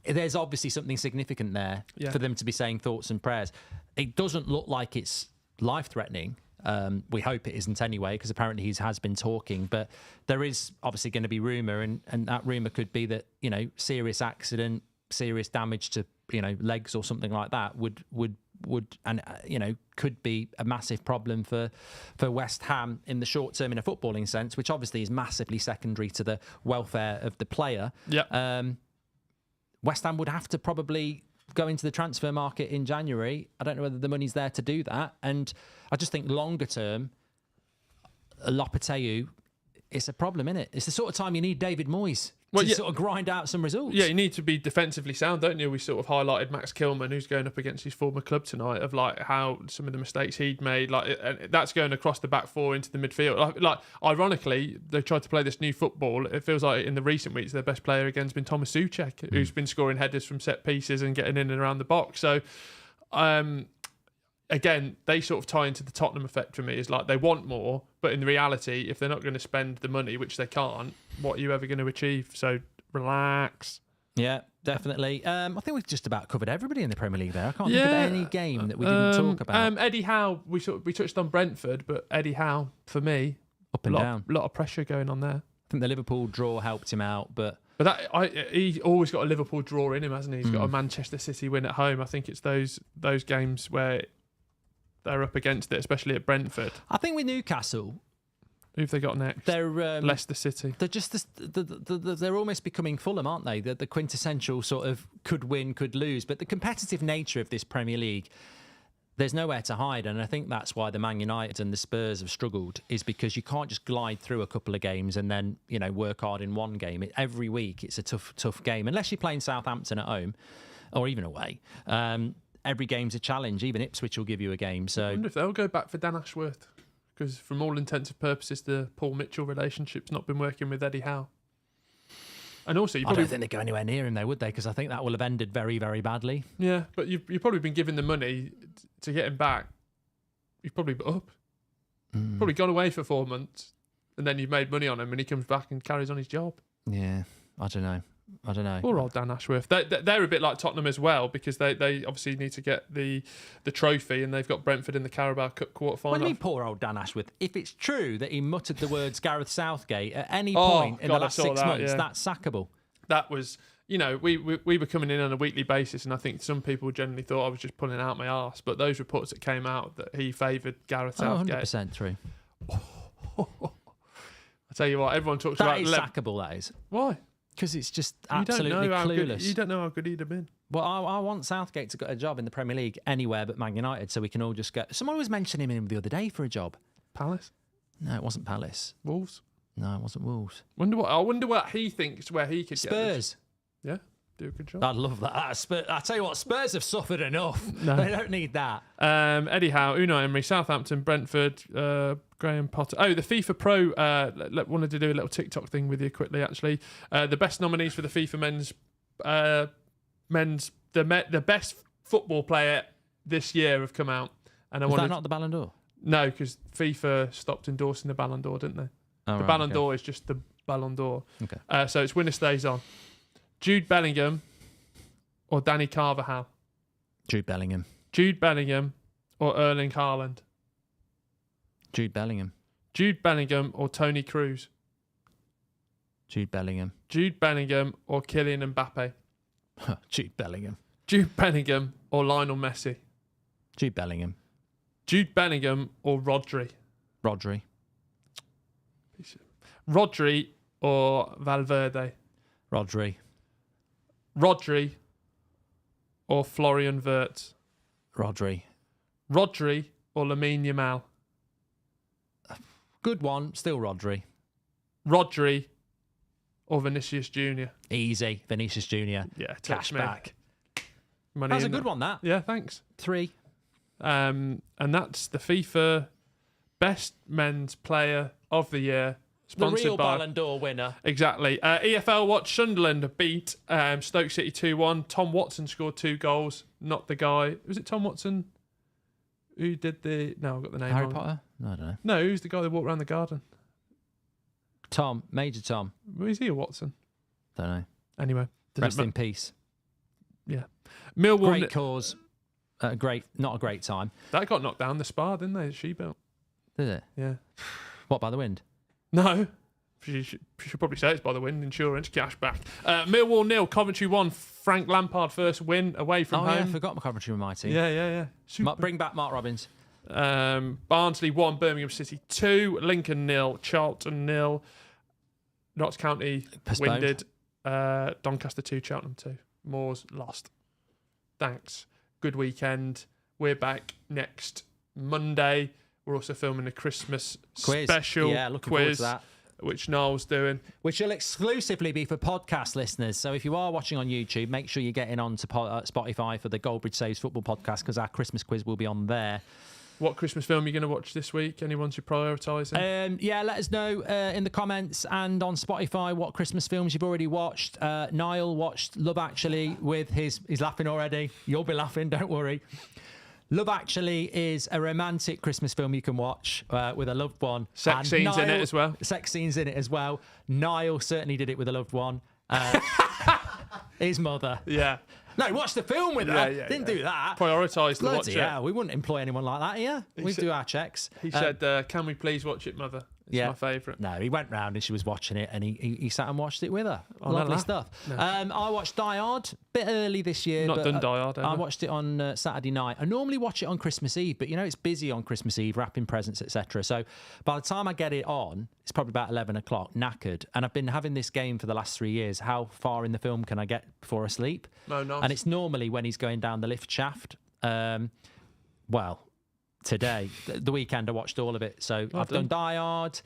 there's obviously something significant there for them to be saying thoughts and prayers. It doesn't look like it's life-threatening. We hope it isn't anyway, because apparently he has been talking. But there is obviously going to be rumour, and that rumour could be that, serious accident, serious damage to, legs or something like that would could be a massive problem for West Ham in the short term in a footballing sense, which obviously is massively secondary to the welfare of the player. West Ham would have to probably go into the transfer market in January. I don't know whether the money's there to do that. And I just think longer term, Lopetegui, it's a problem, isn't it? It's the sort of time you need David Moyes to sort of grind out some results. Yeah, you need to be defensively sound, don't you? We sort of highlighted Max Kilman, who's going up against his former club tonight, of like how some of the mistakes he'd made, and that's going across the back four into the midfield. Like ironically, they tried to play this new football. It feels like in the recent weeks, their best player again's been Thomas Souček, who's been scoring headers from set pieces and getting in and around the box. So, again, they sort of tie into the Tottenham effect for me. Is like they want more, but in reality, if they're not going to spend the money, which they can't, what are you ever going to achieve? So relax. Yeah, definitely. I think we've just about covered everybody in the Premier League there. I can't think of any game that we didn't talk about. Eddie Howe, we touched on Brentford, but Eddie Howe, for me, up and down. A lot of pressure going on there. I think the Liverpool draw helped him out, but he's always got a Liverpool draw in him, hasn't he? He's got a Manchester City win at home. I think it's those games where they're up against it, especially at Brentford. I think with Newcastle, who've they got next? They're Leicester City. They're just they're almost becoming Fulham, aren't they? The quintessential sort of could win, could lose. But the competitive nature of this Premier League, there's nowhere to hide, and I think that's why the Man United and the Spurs have struggled. Is because you can't just glide through a couple of games and then work hard in one game. Every week it's a tough game, unless you're playing Southampton at home or even away. Every game's a challenge. Even Ipswich will give you a game. So I wonder if they'll go back for Dan Ashworth, because from all intents and purposes, the Paul Mitchell relationship's not been working with Eddie Howe. And also, I don't think they'd go anywhere near him, though, would they? Because I think that will have ended very, very badly. Yeah, but you've probably been given the money to get him back. You've probably up. Probably gone away for 4 months, and then you've made money on him, and he comes back and carries on his job. Yeah, I don't know. Poor old Dan Ashworth. They're a bit like Tottenham as well, because they obviously need to get the trophy, and they've got Brentford in the Carabao Cup quarter-final. What do you mean, poor old Dan Ashworth? If it's true that he muttered the words Gareth Southgate at any point in the last 6 months, that's sackable. That was, we were coming in on a weekly basis, and I think some people generally thought I was just pulling out my arse, but those reports that came out that he favoured Gareth Southgate. 100% true. I tell you what, everyone talks about... That is sackable, that is. Why? Because it's just absolutely clueless. You don't know how good he'd have been. Well, I want Southgate to get a job in the Premier League anywhere but Man United, so we can all just go... Someone was mentioning him the other day for a job. Palace? No, it wasn't Palace. Wolves? No, it wasn't Wolves. I wonder what he thinks where he could Spurs. Get Spurs. Yeah, do a good job. I'd love that. I tell you what, Spurs have suffered enough. No. They don't need that. Eddie Howe, Unai Emery, Southampton, Brentford, Graham Potter. Oh, the FIFA Pro. Wanted to do a little TikTok thing with you quickly. Actually, the best nominees for the FIFA the best football player this year have come out. And Is that not the Ballon d'Or? No, because FIFA stopped endorsing the Ballon d'Or, didn't they? The Ballon d'Or is just the Ballon d'Or. Okay. So it's winner stays on. Jude Bellingham or Danny Carvajal? Jude Bellingham. Jude Bellingham or Erling Haaland? Jude Bellingham. Jude Bellingham or Toni Kroos? Jude Bellingham. Jude Bellingham or Kylian Mbappe? Jude Bellingham. Jude Bellingham or Lionel Messi? Jude Bellingham. Jude Bellingham or Rodri? Rodri. Rodri or Valverde? Rodri. Rodri or Florian Wirtz? Rodri. Rodri or Lamine Yamal? Good one. Still Rodri. Rodri or Vinicius Jr.? Easy. Vinicius Jr. Yeah, Cash back. money. That's a good one, that. Yeah, thanks. 3. And that's the FIFA Best Men's Player of the Year. Sponsored The real by... Ballon d'Or winner. Exactly. EFL watch, Sunderland beat Stoke City 2-1. Tom Watson scored 2 goals. Not the guy. Was it Tom Watson who did the... No, I've got the name Harry wrong. Potter? No, I don't know. No, who's the guy that walked around the garden? Tom. Major Tom. Is he a Watson? Don't know. Anyway. Rest in peace. Yeah. Millwall... Great cause. Not a great time. That got knocked down, the Spa, didn't they? She built. Did it? Yeah. What, by the wind? No. She should probably say it's by the wind. Insurance, cash back. Millwall 0, Coventry 1. Frank Lampard first win away from home. Yeah, I forgot my Coventry with my team. Yeah. Bring back Mark Robbins. Barnsley 1, Birmingham City 2. Lincoln 0, Charlton 0. Notts County Postponed. winded. Doncaster 2, Cheltenham 2. Moors lost. Thanks. Good weekend. We're back next Monday. We're also filming a Christmas special looking forward to that. Which Noel's doing. Which will exclusively be for podcast listeners. So if you are watching on YouTube, make sure you get in on to Spotify for the Goldbridge Saves Football podcast, because our Christmas quiz will be on there. What Christmas film are you going to watch this week? Any ones you're prioritising? Let us know in the comments and on Spotify what Christmas films you've already watched. Niall watched Love Actually with he's laughing already. You'll be laughing, don't worry. Love Actually is a romantic Christmas film you can watch with a loved one. Sex scenes in it as well. Sex scenes in it as well. Niall certainly did it with a loved one. His mother. Yeah. No, watch the film with her. Didn't do that. Prioritised to watch it. Yeah, we wouldn't employ anyone like that here. We do our checks. He said, can we please watch it, Mother? It's my favourite. No, he went round and she was watching it and he sat and watched it with her. Lovely stuff. No. I watched Die Hard a bit early this year. Not done Die Hard, I watched it on Saturday night. I normally watch it on Christmas Eve, but it's busy on Christmas Eve, wrapping presents, etc. So by the time I get it on, it's probably about 11 o'clock, knackered. And I've been having this game for the last 3 years. How far in the film can I get before I sleep? No, nice. And it's normally when he's going down the lift shaft. Today, the weekend, I watched all of it. So I've done Die Hard.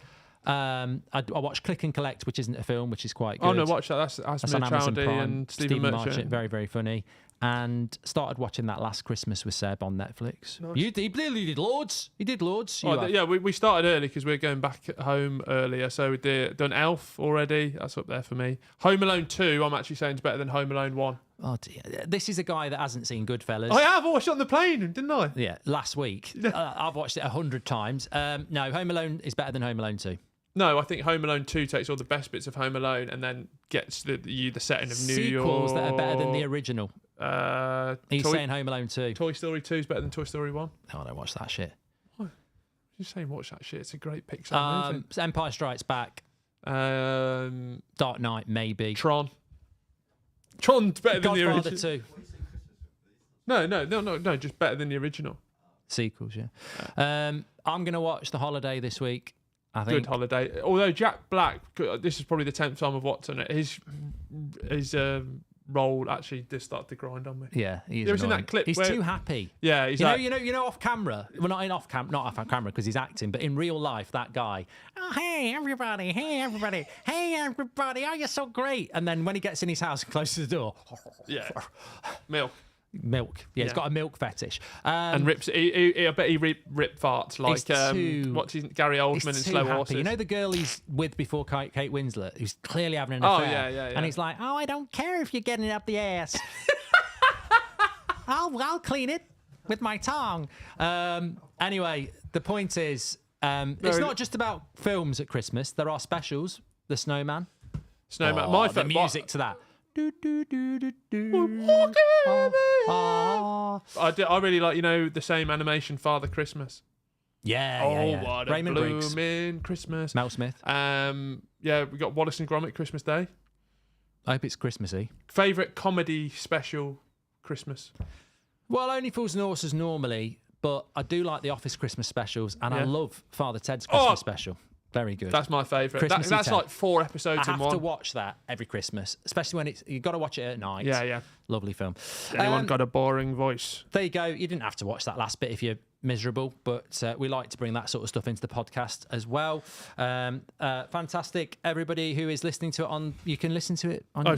I watched Click and Collect, which isn't a film, which is quite good. Oh no, watch that. That's on Amazon Chowdy Prime. and Stephen Merchant. Very, very funny. And started watching that Last Christmas with Seb on Netflix. Nice. He did loads. He did loads. We started early because we're going back home earlier. So we done Elf already. That's up there for me. Home Alone 2, I'm actually saying is better than Home Alone 1. Oh dear. This is a guy that hasn't seen Goodfellas. I have watched it on the plane, didn't I? Yeah, last week. I've watched it 100 times. No, Home Alone is better than Home Alone 2. No, I think Home Alone 2 takes all the best bits of Home Alone and then gets the setting of New York. Sequels that are better than the original. He's saying Home Alone 2. Toy Story 2 is better than Toy Story 1. Oh, I don't watch that shit. What? You're saying watch that shit. It's a great Pixar movie. Empire Strikes Back. Dark Knight, maybe. Tron's better than the original. Godfather 2. No, just better than the original. Sequels, yeah. I'm going to watch The Holiday this week. I think. Good Holiday. Although Jack Black, this is probably the 10th time I've watched it. His role actually did start to grind on me. Yeah, he is. There was in that clip. He's too happy. Yeah, he's you know, off camera. Well, not off camera because he's acting, but in real life, that guy. Oh, hey everybody! Hey everybody! Hey everybody! Oh, you're so great! And then when he gets in his house and closes the door, milk. Yeah, he's got a milk fetish. And rips. I bet he rip farts like Gary Oldman in Slow Horses. You know the girl he's with before Kate Winslet, who's clearly having an affair. Yeah. And he's like, "Oh, I don't care if you're getting it up the ass. I'll clean it with my tongue." Anyway, the point is, it's not just about films at Christmas. There are specials. The Snowman. The music to that. I really like, the same animation, Father Christmas. Yeah. What Raymond a Briggs. blooming Christmas. Mel Smith. We got Wallace and Gromit Christmas Day. I hope it's Christmassy. Favourite comedy special Christmas? Well, Only Fools and Horses normally, but I do like the Office Christmas specials, and I love Father Ted's Christmas special. Very good. That's my favourite. That's like 4 episodes in one. I have to watch that every Christmas, especially when you've got to watch it at night. Yeah. Lovely film. Anyone got a boring voice? There you go. You didn't have to watch that last bit if you miserable, but we like to bring that sort of stuff into the podcast as well. Fantastic, everybody who is listening to it you can listen to it on.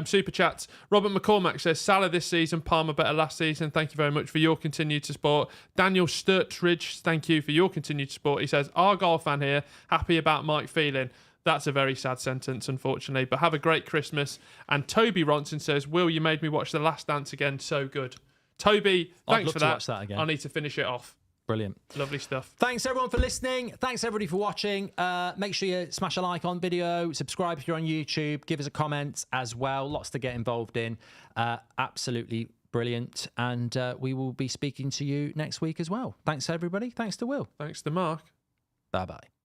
Super chats. Robert McCormack says Salah this season, Palmer better last season. Thank you very much for your continued support. Daniel Sturtridge, thank you for your continued support. He says Argyle fan here, happy about Mike Phelan. That's a very sad sentence, unfortunately, but have a great Christmas. And Toby Ronson says, Will, you made me watch The Last Dance again. So good. Toby, thanks for that. Watch that again. I need to finish it off. Brilliant. Lovely stuff. Thanks, everyone, for listening. Thanks, everybody, for watching. Make sure you smash a like on video, subscribe if you're on YouTube, give us a comment as well. Lots to get involved in. Absolutely brilliant. And we will be speaking to you next week as well. Thanks, everybody. Thanks to Will. Thanks to Mark. Bye-bye.